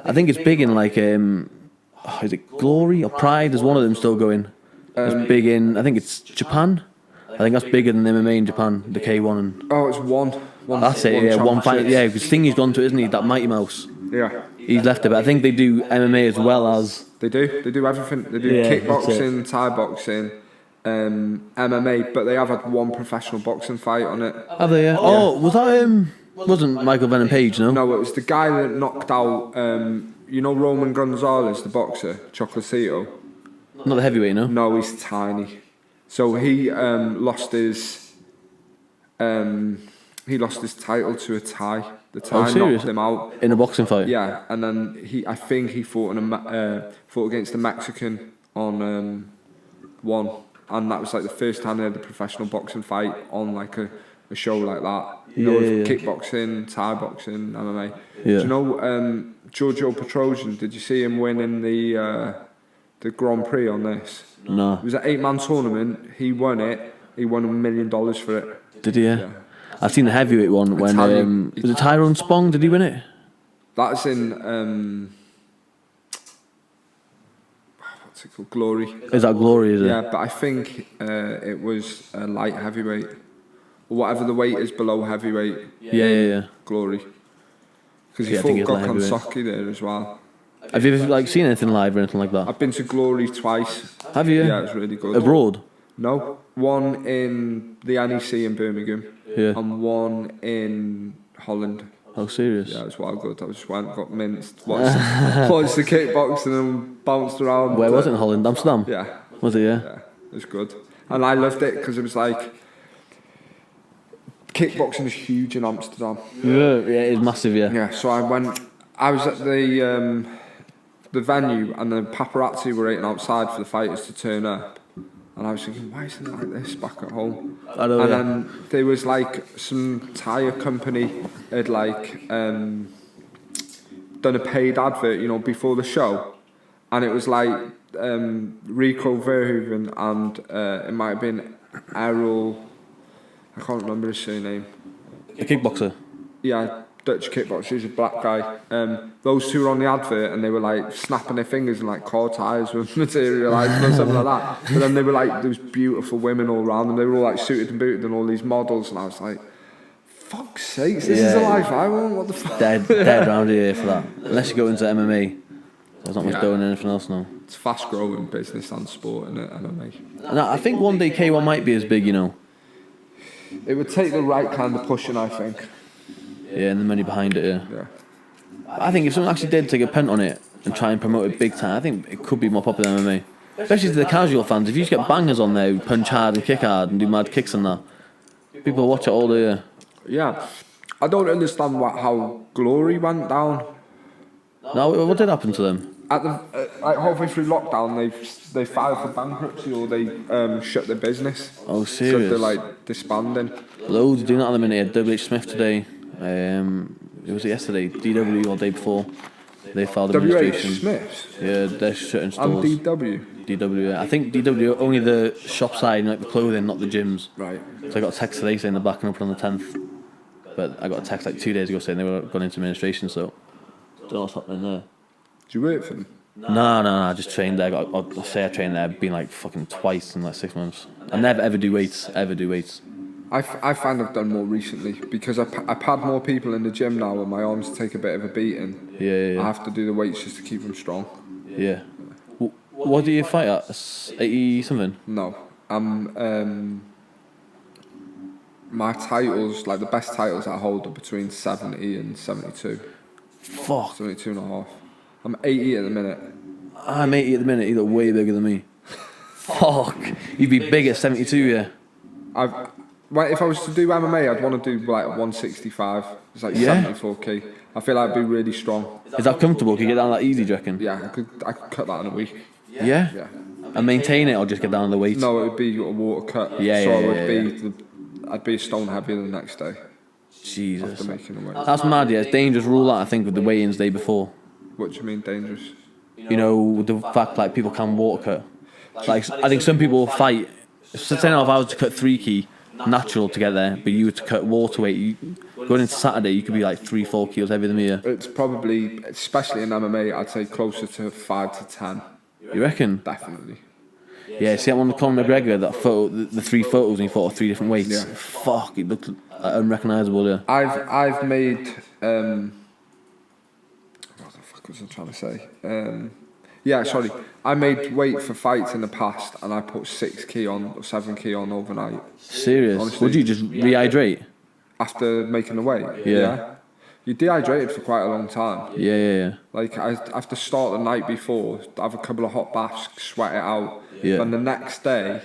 I think it's big in like, is it Glory or Pride? There's one of them still going. It's big in, I think it's Japan. I think that's bigger than MMA in Japan, the K1. And it's one. that's it, one fight. Yeah, because Thingy's gone to it, isn't he? That Mighty Mouse. Yeah. He's left it, but I think they do MMA as well as. They do everything. They do Yeah, kickboxing, Thai boxing, MMA, but they have had one professional boxing fight on it. Have they? Yeah. Oh, was that wasn't Michael Venom Page? No. No, it was the guy that knocked out, you know, Roman Gonzalez, the boxer, Chocolatito. Not the heavyweight, no. No, he's tiny. So he lost his title to a Thai. The Thai knocked him out in a boxing fight. Yeah, and then I think he fought against a Mexican on one, and that was like the first time they had a professional boxing fight on like a show like that. You know, with kickboxing, Thai boxing, MMA. Yeah. Do you know Giorgio Petrosian? Did you see him winning the Grand Prix on this? No. It was an 8-man tournament. He won it. He won $1 million for it. Did he? Yeah. I've seen the heavyweight one when was it Tyrone Spong? Did he win it? That's in what's it called? Glory. Is that Glory? Is it? Yeah, but I think it was a light heavyweight or whatever the weight is below heavyweight. Yeah. Glory. Because he fought Gokhan there as well. Have you ever seen anything live or anything like that? I've been to Glory twice. Have you? Yeah, it's really good. Abroad? No, one in the NEC in Birmingham. Yeah. And one in Holland. Oh, serious? Yeah, it was wild good. I just went, got minced, watched the kickboxing and bounced around. Where was it in Holland? Amsterdam? Yeah. Was it, yeah? Yeah, it was good. And I loved it because it was like, kickboxing is huge in Amsterdam. Yeah, it's massive, yeah. Yeah, so I was at the venue and the paparazzi were waiting outside for the fighters to turn up. And I was thinking, why isn't it like this back at home? Then there was like some tyre company had like done a paid advert, you know, before the show, and it was like Rico Verhoeven and it might have been Errol, I can't remember his surname. A kickboxer? Yeah, Dutch kickboxer, he's a black guy. Those two were on the advert and they were like snapping their fingers and like car tyres were materialising or something like that. But then they were like, there was beautiful women all around them. They were all like suited and booted and all these models, and I was like, fuck's sakes, this is the life I want. What the fuck? Dead around here for that. Unless you go into MMA, there's not much going on anything else now. It's fast growing business and sport, isn't it? MMA. And I think one day K1 might be as big, you know. It would take the right kind of pushing, I think. Yeah, and the money behind it, Yeah. I think if someone actually did take a punt on it and try and promote it big time, I think it could be more popular than MMA. Especially to the casual fans. If you just get bangers on there who punch hard and kick hard and do mad kicks and that, people watch it all day. Yeah. I don't understand how Glory went down. Now, what did happen to them? At the like halfway through lockdown, they filed for bankruptcy or they shut their business. Oh, So serious? they're like disbanding. Loads doing that at the minute. W.H. Smith today. It was yesterday. DW or day before. They filed administration. W.H. Smiths Yeah, they're shutting and stores. DW. DW. I think DW only the shop side, like the clothing, not the gyms. Right. So I got a text today saying they're backing up on the 10th. But I got a text like 2 days ago saying they were going into administration. So don't know what's happening there. Do you work for them? No, I just trained there. I'll say I trained there, been like fucking twice in like 6 months. I never ever do weights, I find I've done more recently because I've had more people in the gym now and my arms take a bit of a beating. Yeah. I have to do the weights just to keep them strong. Yeah. What do you fight at? 80 something? No. My titles, like the best titles I hold are between 70 and 72. Fuck. 72 and a half. I'm 80 at the minute. I'm 80 at the minute, you look way bigger than me. Fuck. You'd be big at 72, yeah. If I was to do MMA, I'd want to do like 165. It's like 74k. I feel like I'd be really strong. Is that comfortable? Can you get down that easy, do you reckon? Yeah, I could cut that in a week. Yeah? Yeah. And maintain it or just get down on the weight? No, it would be a water cut. Yeah, so yeah, I'd be a stone heavier the next day. Jesus. After making the weight. That's mad, yeah. It's dangerous rule that, I think, with the weigh-ins day before. What do you mean dangerous? You know, the fact like people can water cut. Like, I think some people fight. So say now if I was to cut 3 key, natural to get there, but you were to cut water weight, going into Saturday, you could be like 3-4 kilos heavier than me, yeah. It's probably, especially in MMA, I'd say closer to 5 to 10. You reckon? Definitely. Yeah, see that one with Conor McGregor, that photo, the 3 photos, and he fought at 3 different weights. Yeah. Fuck, it looked unrecognisable, yeah. I've made what the fuck was I trying to say? Yeah, sorry. I made weight for fights in the past, and I put 6 key on or 7 key on overnight Serious? Honestly. Would you just rehydrate? after making the weight. Yeah. You're dehydrated for quite a long time. Yeah. Like I have to start the night before, have a couple of hot baths, sweat it out. Yeah. Then the next day,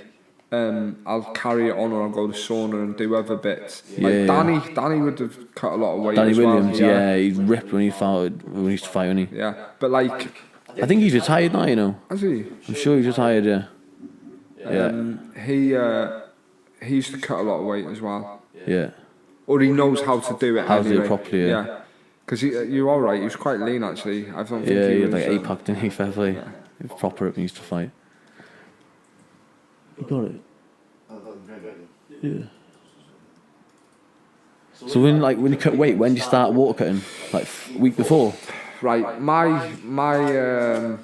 I'll carry it on, or I'll go to sauna and do other bits. Like Yeah. Danny would have cut a lot of weight. Danny as Williams, well. yeah, he's ripped when he used to fight, wasn't he? Yeah, but like, I think he's retired now, you know. has he? I'm sure he's retired, yeah. He used to cut a lot of weight as well, Yeah. or he knows how to do it. How to do it anyway. properly, yeah. Because you're all right. He was quite lean actually. I don't think Yeah, he he was. had like 8-pack, didn't he? Fair play. He was proper up when he used to fight. You got it? Yeah. So when you cut weight, when do you start water cutting? Like week before? Right, my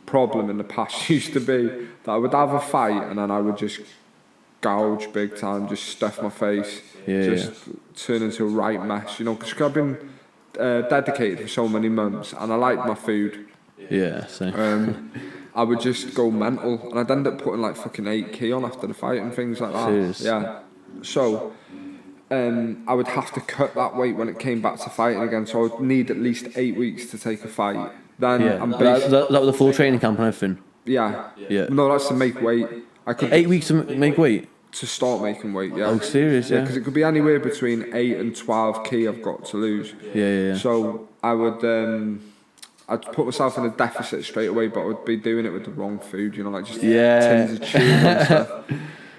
problem in the past used to be that I would have a fight and then I would just gouge big time, just stuff my face, turn into a right mess, you know, because I've been dedicated for so many months and I liked my food. Yeah, same. I would just go mental and I'd end up putting like fucking 8 key on after the fight and things like that. Serious? Yeah. So I would have to cut that weight when it came back to fighting again. So I would need at least 8 weeks to take a fight. Then Yeah. I'm That was the full training camp and everything? yeah. Yeah. No, that's to make weight. I could 8 weeks to make weight? to start making weight. Yeah. Oh, serious? Yeah. Because it could be anywhere between 8 and 12 key I've got to lose. Yeah. So I would I'd put myself in a deficit straight away, but I would be doing it with the wrong food, you know, like just tins of tuna and stuff.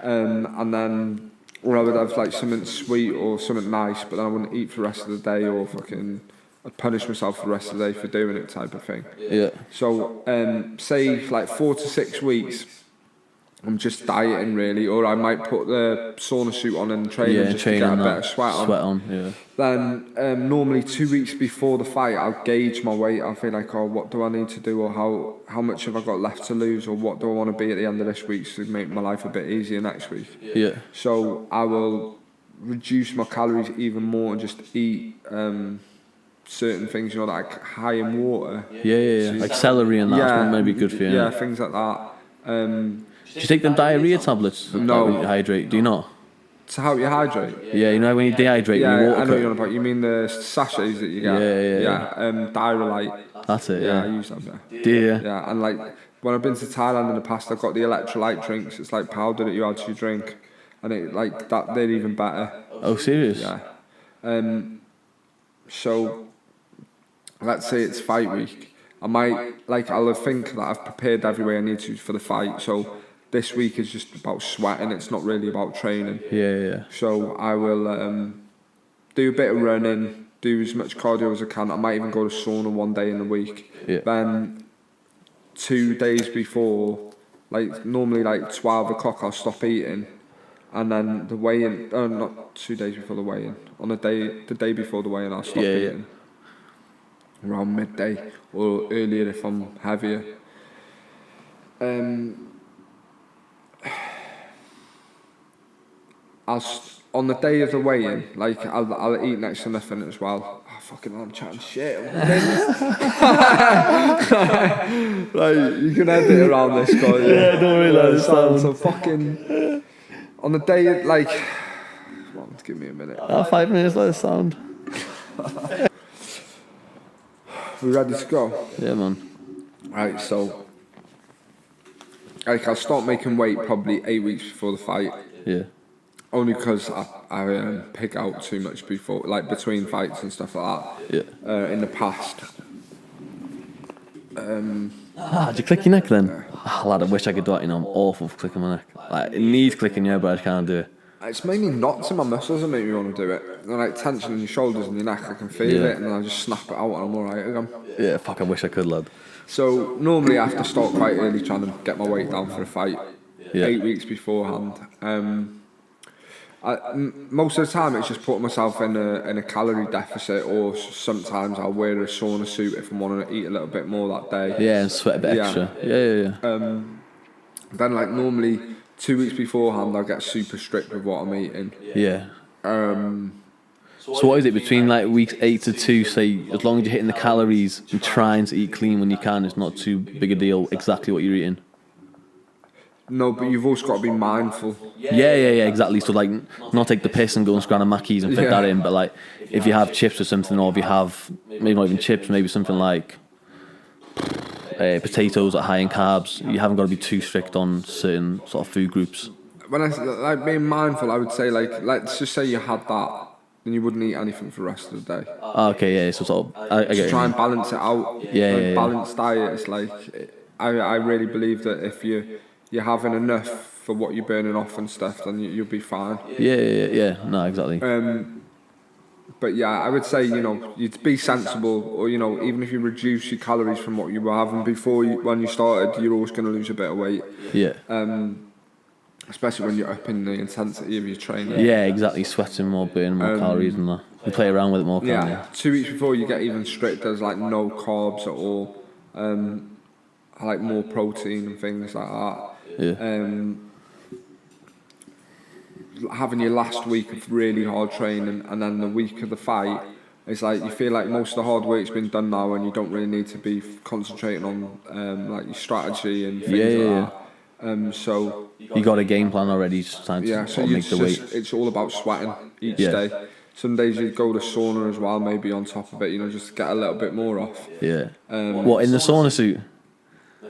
And then, or I would have like something sweet or something nice, but then I wouldn't eat for the rest of the day, or fucking I'd punish myself for the rest of the day for doing it, type of thing. Yeah. So say like 4 to 6 weeks, I'm just dieting really, or I might put the sauna suit on and train just to get a bit of sweat on. Yeah. Then normally 2 weeks before the fight, I'll gauge my weight. I'll feel like, oh, what do I need to do, or how much have I got left to lose, or what do I want to be at the end of this week to make my life a bit easier next week. Yeah. So I will reduce my calories even more and just eat certain things, you know, like high in water. Yeah. Like celery and that's maybe good for you. Yeah, things like that. Do you take them diarrhea tablets? No. Like when you hydrate? Do you not? To help you hydrate. Yeah, you know when you dehydrate, Yeah, when you water I know cut. what you're on about. You mean the sachets that you get? Yeah. Diarrhea. That's it. Yeah, I Yeah. use them. Yeah. Do you? Yeah, and like when I've been to Thailand in the past, I've got the electrolyte drinks. It's like powder that you add to your drink, and it like that they're even better. Oh, serious? Yeah. So let's say it's fight week. I'll think that I've prepared every way I need to for the fight. So this week is just about sweating. It's not really about training. Yeah. So I will do a bit of running, do as much cardio as I can. I might even go to sauna one day in the week. Yeah. Then 2 days before, like normally like 12 o'clock, I'll stop eating. And then the weigh-in, not 2 days before the weigh-in, on the day before the weigh-in, I'll stop eating. Around midday or earlier if I'm heavier. On the day of the weigh-in, like I'll eat next to nothing as well. Oh, fucking hell, I'm chatting shit. Like you can edit around this, guy. Yeah, don't worry, lad, it's sound. So fucking on the day, like, come on, give me a minute. 5 minutes like the sound. We ready to go? Yeah, man. Right, so like I'll start making weight probably 8 weeks before the fight. Yeah. Only because I pig out too much before, like between fights and stuff like that. Yeah. In the past. Did you click your neck then? Lad, I wish I could do that, you know, I'm awful for clicking my neck. Like, it needs clicking, yeah, but I can't do it. It's mainly knots in my muscles that make me want to do it. And like tension in your shoulders and your neck, I can feel it, and then I just snap it out and I'm alright again. Yeah, fuck, I wish I could, lad. So normally I have to start quite early trying to get my weight down for a fight. Yeah. 8 weeks beforehand. Most of the time it's just putting myself in a calorie deficit, or sometimes I'll wear a sauna suit if I'm wanting to eat a little bit more that day. Yeah, and sweat a bit extra. Yeah. Then like normally 2 weeks beforehand I'll get super strict with what I'm eating. Yeah. So what is it between like weeks 8 to 2? Say as long as you're hitting the calories and trying to eat clean when you can, it's not too big a deal. Exactly what you're eating. No, but you've also got to be mindful. Yeah, exactly. So like, not take the piss and go and scran a Mackies and fit that in, but like, if you have chips or something, or if you have maybe not even chips, maybe something like potatoes that are high in carbs, you haven't got to be too strict on certain sort of food groups. When I like being mindful, I would say like, let's just say you had that, then you wouldn't eat anything for the rest of the day. Okay, yeah. So sort of, I get Just it. try and balance it out. Yeah. Balanced diet. It's like I really believe that if you're having enough for what you're burning off and stuff, then you'll be fine. Yeah. No, exactly. But yeah, I would say, you know, you'd be sensible, or, you know, even if you reduce your calories from what you were having before when you started, you're always going to lose a bit of weight. Yeah. Especially when you're upping the intensity of your training. Yeah, exactly. Sweating more, burning more calories and that. You play around with it more, can't Yeah, 2 weeks before you get even strict, there's like no carbs at all. I like more protein and things like that. Yeah. Having your last week of really hard training and then the week of the fight, it's like you feel like most of the hard work's been done now and you don't really need to be concentrating on like your strategy and things like that. So you got a game plan already, just time to so make the weight. it's all about sweating each day. Some days you go to sauna as well, maybe on top of it, you know, just get a little bit more off. Yeah. What, in the sauna suit?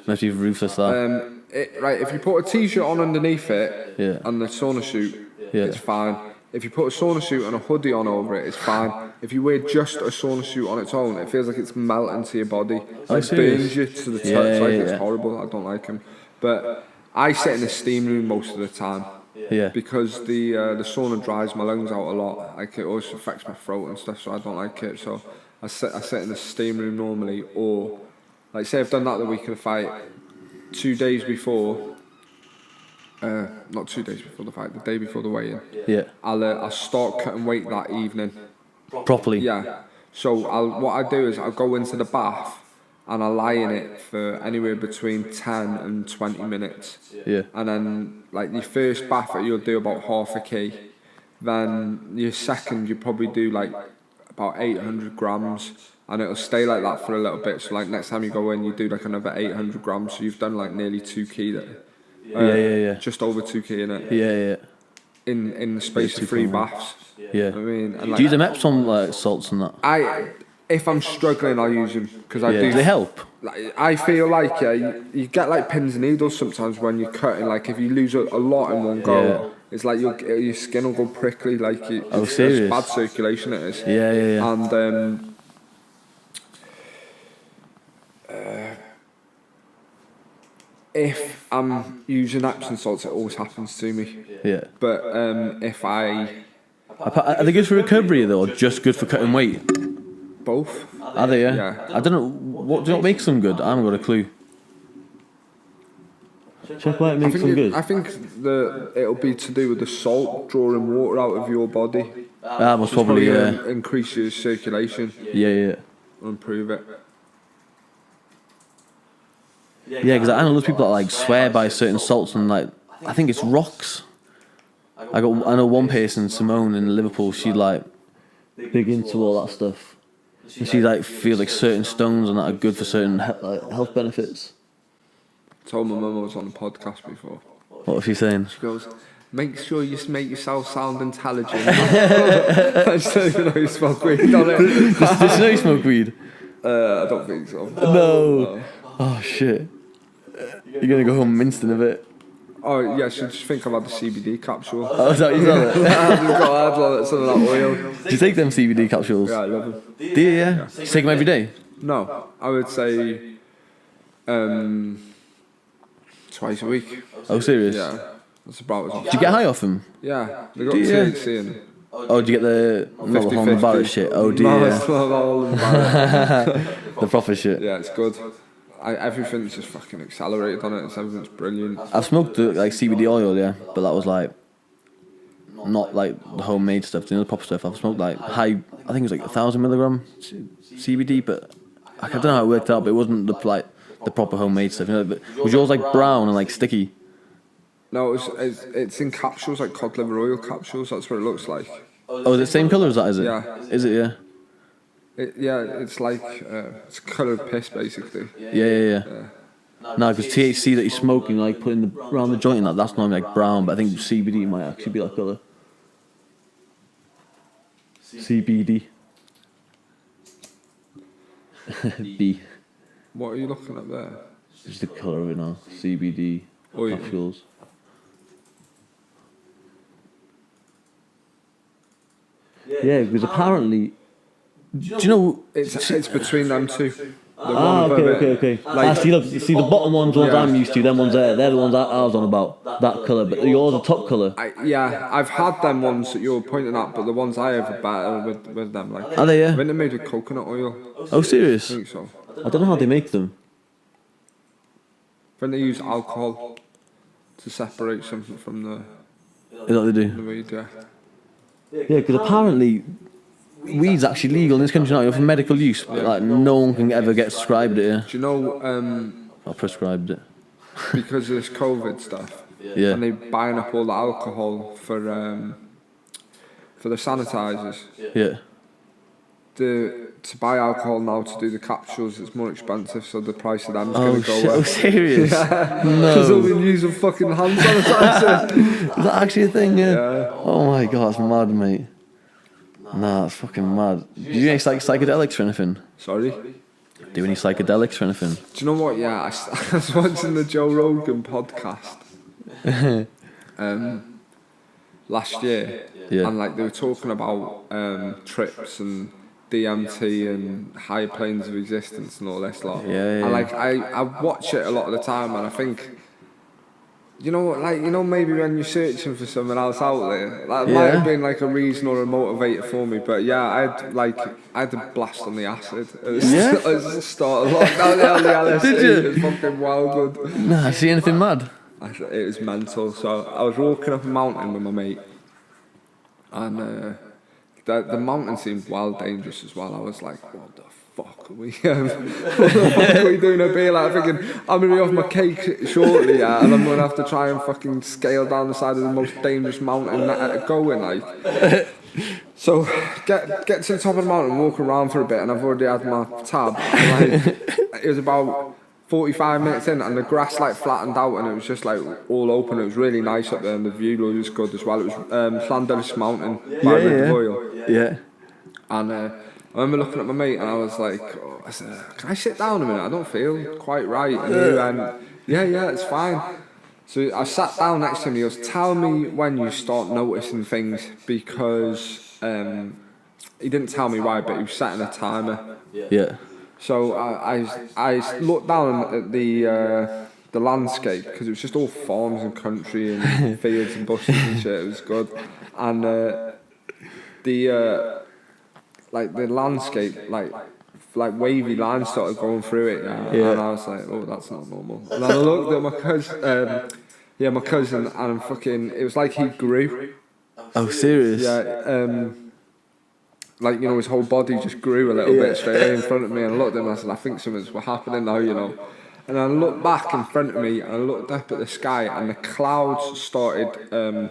Must be ruthless that. Right, if you put a t-shirt on underneath it Yeah. and the sauna suit, it's fine. If you put a sauna suit and a hoodie on over it, it's fine. If you wear just a sauna suit on its own, it feels like it's melting to your body. It burns you to the touch, it's horrible. I don't like them. But I sit in the steam room most of the time. Yeah. Because the sauna dries my lungs out a lot. Like, it always affects my throat and stuff, so I don't like it. So I sit in the steam room normally, or like say I've done that the week of the fight, 2 days before. Not 2 days before the fight, the day before the weigh-in. Yeah. I'll start cutting weight that evening. Properly. Yeah. So what I do is I'll go into the bath and I'll lie in it for anywhere between 10 and 20 minutes. Yeah. And then like your first bath you'll do about half a key. Then your second you probably do like about 800 grams. And it'll stay like that for a little bit. So like next time you go in, you do like another 800 grams. So you've done like nearly 2 key there. Yeah. Just over 2 key in it. Yeah. In the space of 3 baths. Yeah. I mean, and like, do you use them Epsom like salts and that? If I'm struggling, I'll use them because I do. Do they help? Like, I feel like you get like pins and needles sometimes when you're cutting. Like if you lose a lot in one go, it's like your skin will go prickly. Like it's bad circulation. It is. Yeah. And if I'm using Epsom salts, it always happens to me. Yeah. But if are they good for recovery though, or just good for cutting weight? Both. Are they? Yeah. I don't know. What do you know what makes them good? I haven't got a clue. Check why it makes them good. I think it'll be to do with the salt drawing water out of your body. Most probably increase your circulation. Yeah. Improve it. Yeah, because I know those people that like swear by certain salts and like I think it's rocks. I know one person, Simone in Liverpool. She like big into all that stuff. And she like feels like certain stones and that are good for certain health benefits. I told my mum I was on a podcast before. What was she saying? She goes, "Make sure you make yourself sound intelligent." I just don't even know you smoke weed, don't it? Does she know you smoke weed? I don't think so. No. Oh shit. You're gonna go home minced in a bit. Oh yeah, so just think I've had the CBD capsule. Oh, is that what you got it? I've some of that oil. Do you take them CBD capsules? Yeah, I love them. Do you? Yeah. Do you take them every day? No, I would say twice a week. Oh, serious? Yeah, that's about as much. Do you get high off them? Yeah, they got Do you? THC in it. Oh, do you get the not the whole 50-50. Barrett shit? Oh dear. No, it's not all embarrassing. The proper shit. Yeah, it's good. Everything's just fucking accelerated on it. Everything's brilliant. I've smoked like CBD oil, yeah, but that was like not like the homemade stuff. You know, the proper stuff. I've smoked like high. I think it was like 1,000 milligram CBD, but I don't know how it worked out. But it wasn't the proper homemade stuff. You know, but was yours like brown and like sticky? No, it's in capsules, like cod liver oil capsules. That's what it looks like. Oh, is it the same colour as that, is it? Yeah. Is it, yeah? It's like it's coloured piss basically. Yeah. No, because THC that you're smoking, like putting around the joint and that's normally like brown, but I think CBD might actually be that colour. CBD. B. What are you looking at there? Just the colour of it now. CBD Oil. capsules. Yeah, because apparently, do you know? It's between them two. The one above Okay. it. Like, see the bottom ones I'm used to. Them ones there, they're the ones that I was on about. That colour, but yours are top colour. I've had them ones that you're pointing at, but the ones I have are better with them. Like, Are they? I Yeah. think they're made with coconut oil. Oh, serious? I think so. I don't know how they make them. I think they use alcohol to separate something from the Is that what they do? weed. Yeah. Yeah, because apparently weed's actually legal in this country now for medical use, but like no one can ever get prescribed it here. Do you know Or prescribed it. because of this COVID stuff, Yeah. and they buying up all the alcohol for the sanitizers. Yeah. To buy alcohol now to do the capsules, it's more expensive, so the price of them's Oh going to go shit! Oh, up. serious? Because they'll No. be using fucking hand sanitizer. Is that actually a thing? Yeah. Yeah. Oh my god, that's mad, mate. Nah, that's fucking mad. Do you do any psychedelics or anything? Sorry. Do any psychedelics or anything? Do you know what? Yeah, I was watching the Joe Rogan podcast last year, Yeah. and like they were talking about trips and DMT and high planes of existence and all this lot. Yeah. And like I watch it a lot of the time, and I think, you know, like maybe when you're searching for something else out there, that might have been like a reason or a motivator for me. But yeah, I had a blast on the acid at the start of lockdown. The LSD. Did you? It was fucking wild good. Nah, see anything mad? It was mental. So I was walking up a mountain with my mate, and the mountain seemed wild dangerous as well. I was like, what the fuck are we, what the fuck are we doing up here? Like, thinking, I'm going to be off my cake shortly, yeah, and I'm going to have to try and fucking scale down the side of the most dangerous mountain going, like. So, get to the top of the mountain, walk around for a bit, and I've already had my tab. And, like, it was about 45 minutes in, and the grass like flattened out, and it was just like all open. It was really nice up there, and the view was good as well. It was Llanderis Mountain by River Oil. Yeah. And I remember looking at my mate, and I was like, I said, can I sit down a minute? I don't feel quite right. And he went, yeah, it's fine. So I sat down next to him. He goes, tell me when you start noticing things, because he didn't tell me why, but he was setting a timer. Yeah. So I looked down at the landscape, because it was just all farms and country and fields and bushes and shit. It was good, and the landscape, like wavy lines started going through it, and I was like, oh, that's not normal. And then I looked at my cousin, and fucking, it was like he grew. Oh, serious? Yeah. Like, you know, his whole body just grew a little bit straight in front of me, and I looked at him and I said, I think something's happening now, you know. And I looked back in front of me, and I looked up at the sky, and the clouds started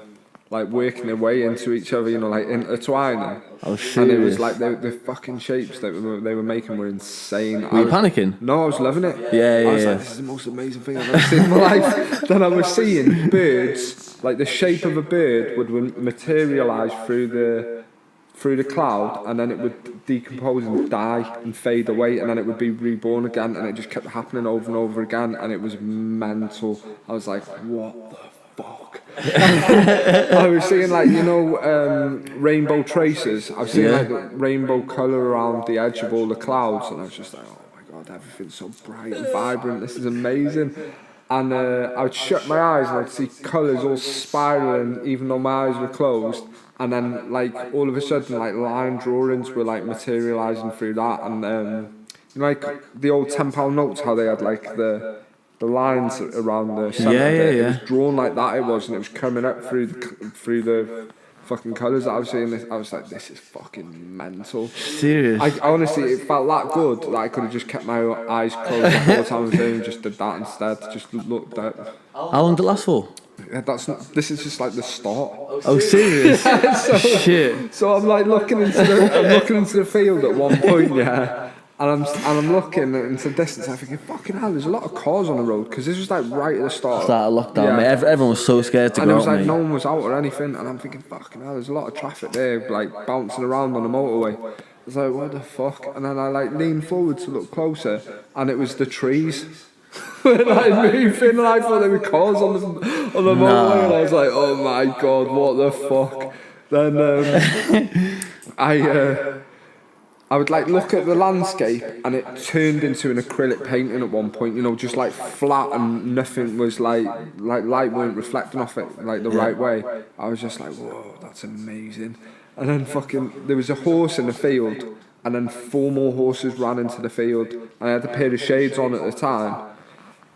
like working their way into each other, you know, like intertwining. Oh, serious? And it was like the fucking shapes that they were making were insane. Were you panicking? No, I was loving it. Yeah. I was like, this is the most amazing thing I've ever seen in my life. Then I was seeing birds, like the shape of a bird would materialise through the cloud, and then it would decompose and die and fade away, and then it would be reborn again, and it just kept happening over and over again, and it was mental. I was like, what the fuck? I was seeing, like, you know, rainbow traces. I was seeing like the rainbow colour around the edge of all the clouds, and I was just like, oh my god, everything's so bright and vibrant, this is amazing. And I would shut my eyes and I'd see colours all spiralling even though my eyes were closed, and then like all of a sudden like line drawings were like materialising through that, and you know, like the old £10 notes, how they had like the lines around the centre bit, it was drawn like that, it was, and it was coming up through the fucking colours that I was seeing. I was like, this is fucking mental. Serious? I honestly, it felt that good that I could have just kept my eyes closed the whole time I was there and just did that instead. Just looked at. How long did it last for? Yeah, this is just like the start. Oh, serious? Shit. So I'm like looking into the field at one point, yeah, and I'm looking into the distance. I'm thinking, fucking hell, there's a lot of cars on the road because this was like right at the start. Start of lockdown, Yeah. mate. Everyone was so scared to And go it was out, like mate. no one was out or anything, and I'm thinking, fucking hell, there's a lot of traffic there, like bouncing around on the motorway. I was like, what the fuck? And then I like leaned forward to look closer, and it was the trees. Like moving, and I thought there were cars on the motorway, and I was like, oh my god, what the fuck? Then I would like look at the landscape, and it turned into an acrylic painting at one point, you know, just like flat, and nothing was like light weren't reflecting off it like the right way. I was just like, whoa, that's amazing. And then fucking there was a horse in the field, and then 4 more horses ran into the field, and I had a pair of shades on at the time.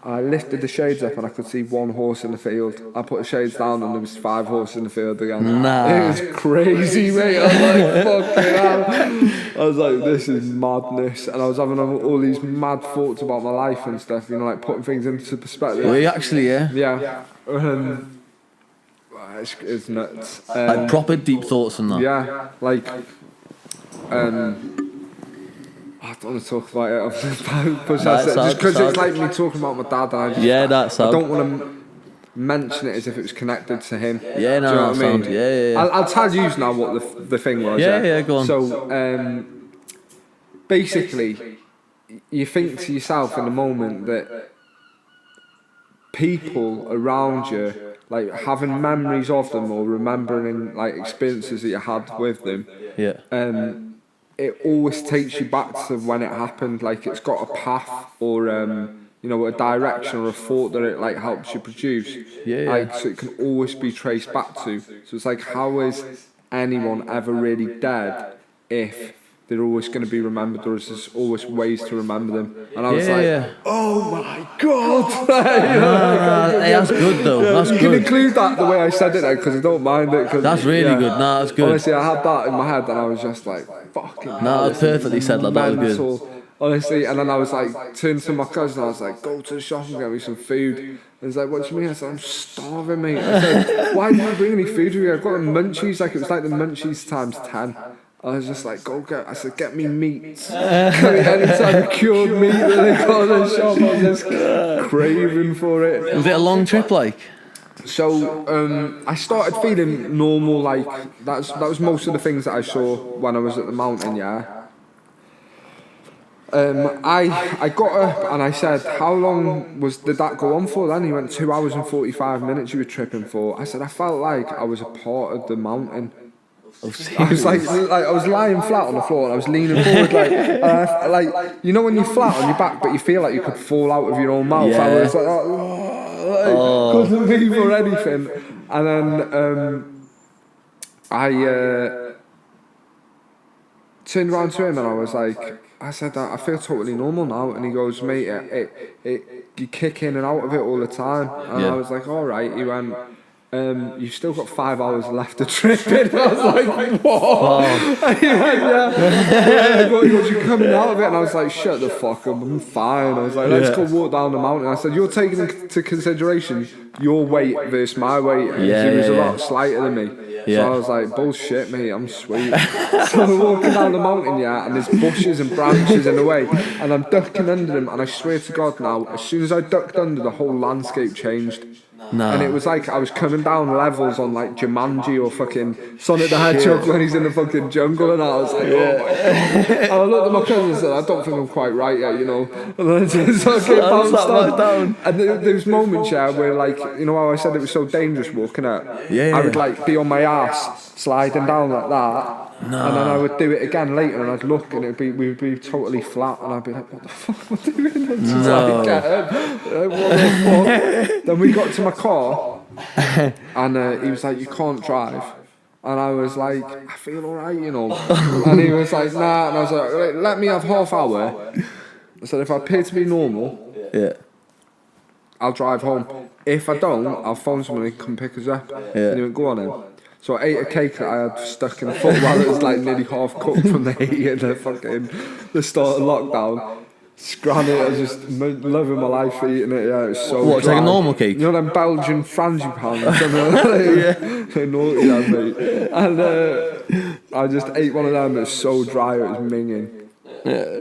I lifted the shades up and I could see 1 horse in the field. I put the shades down and there was 5 horses in the field again. Nah. It was crazy, mate. I was like, fucking hell. I was like, this is madness. And I was having all these mad thoughts about my life and stuff, you know, like putting things into perspective. Well, actually, yeah. Yeah. It's nuts. Like proper deep thoughts and that. Yeah, like, I don't want to talk about it. Just because it's like me talking about my dad, and I don't want to mention it as if it was connected to him. Yeah, no, do you know what I mean? Yeah. I'll tell you now what the thing was. Yeah, go on. So, basically, you think to yourself in the moment that people around you, like having memories of them or remembering like experiences that you had with them, it always takes you back to when it happened. Like it's got a path or you know, a direction or a thought that it like helps you produce. Like so it can always be traced back to. So it's like, how is anyone ever really dead if they're always going to be remembered, or is there always ways to remember them? And I was oh my god. That's good though. That's you good. can include that the way I said it though, because I don't mind it. That's really good. No, that's good. Honestly, I had that in my head and I was just like, fucking no, that's perfectly said. Like, that was good. Honestly, and then I was like, turned to my cousin, I was like, go to the shop and get me some food. And he's like, what do you mean? I said, I'm starving, mate. I said, why didn't you bring any food with you? I've got the munchies, like it was like the munchies times 10. I was just like, I said, get me meats. Any type of cured meat that they got in the shop, I was just craving for it. Was it a long trip, like? So, I started feeling normal, like, that was most of the things that I saw when I was at the mountain, yeah. I got up and I said, how long did that go on for then? He went 2 hours and 45 minutes you were tripping for. I said, I felt like I was a part of the mountain. I was like I was lying flat on the floor and I was leaning forward like you know when you're flat on your back but you feel like you could fall out of your own mouth. I was like, couldn't move or anything. And then I turned around to him and I was like, I said, I feel totally normal now. And he goes, mate, you kick in and out of it all the time. And I was like, all right. He went, you've still got 5 hours left to trip in. I was like, what? And he went, he goes, you're coming out of it. And I was like, shut the fuck up, I'm fine. I was like, let's go walk down the mountain. I said, you're taking into consideration your weight versus my weight. And he was a lot slighter than me. So I was like, bullshit, mate, I'm sweet. So I'm walking down the mountain, and there's bushes and branches in the way, and I'm ducking under them, and I swear to God now, as soon as I ducked under, the whole landscape changed. No. And it was like I was coming down levels on like Jumanji or fucking Sonic the Hedgehog when he's in the fucking jungle, and I was like, oh my god. And I looked at my cousin and said, I don't think I'm quite right yet, you know. And then I just bounced down. And there was moments, where like, you know how I said it was so dangerous walking up? I would like be on my ass sliding down like that. No. And then I would do it again later and I'd look and we would be totally flat and I'd be like, what the fuck am I doing? And just like, what the fuck? Then we got to my car and he was like, you can't drive. And I was like, I feel alright, you know. And he was like, nah. And I was like, let me have half hour. I said, if I appear to be normal, I'll drive home. If I don't, I'll phone somebody and come pick us up. And he went, go on then. So I ate a cake that I had stuck in a foot while it was like nearly half cooked from the heat and the start of lockdown. Granite, I was just loving my life eating it. Yeah, it's so. What, it's like a dry. normal cake? You know them Belgian frangipans? They're naughty, yeah, mate. And I just ate one of them. It's so dry, it was minging. Yeah.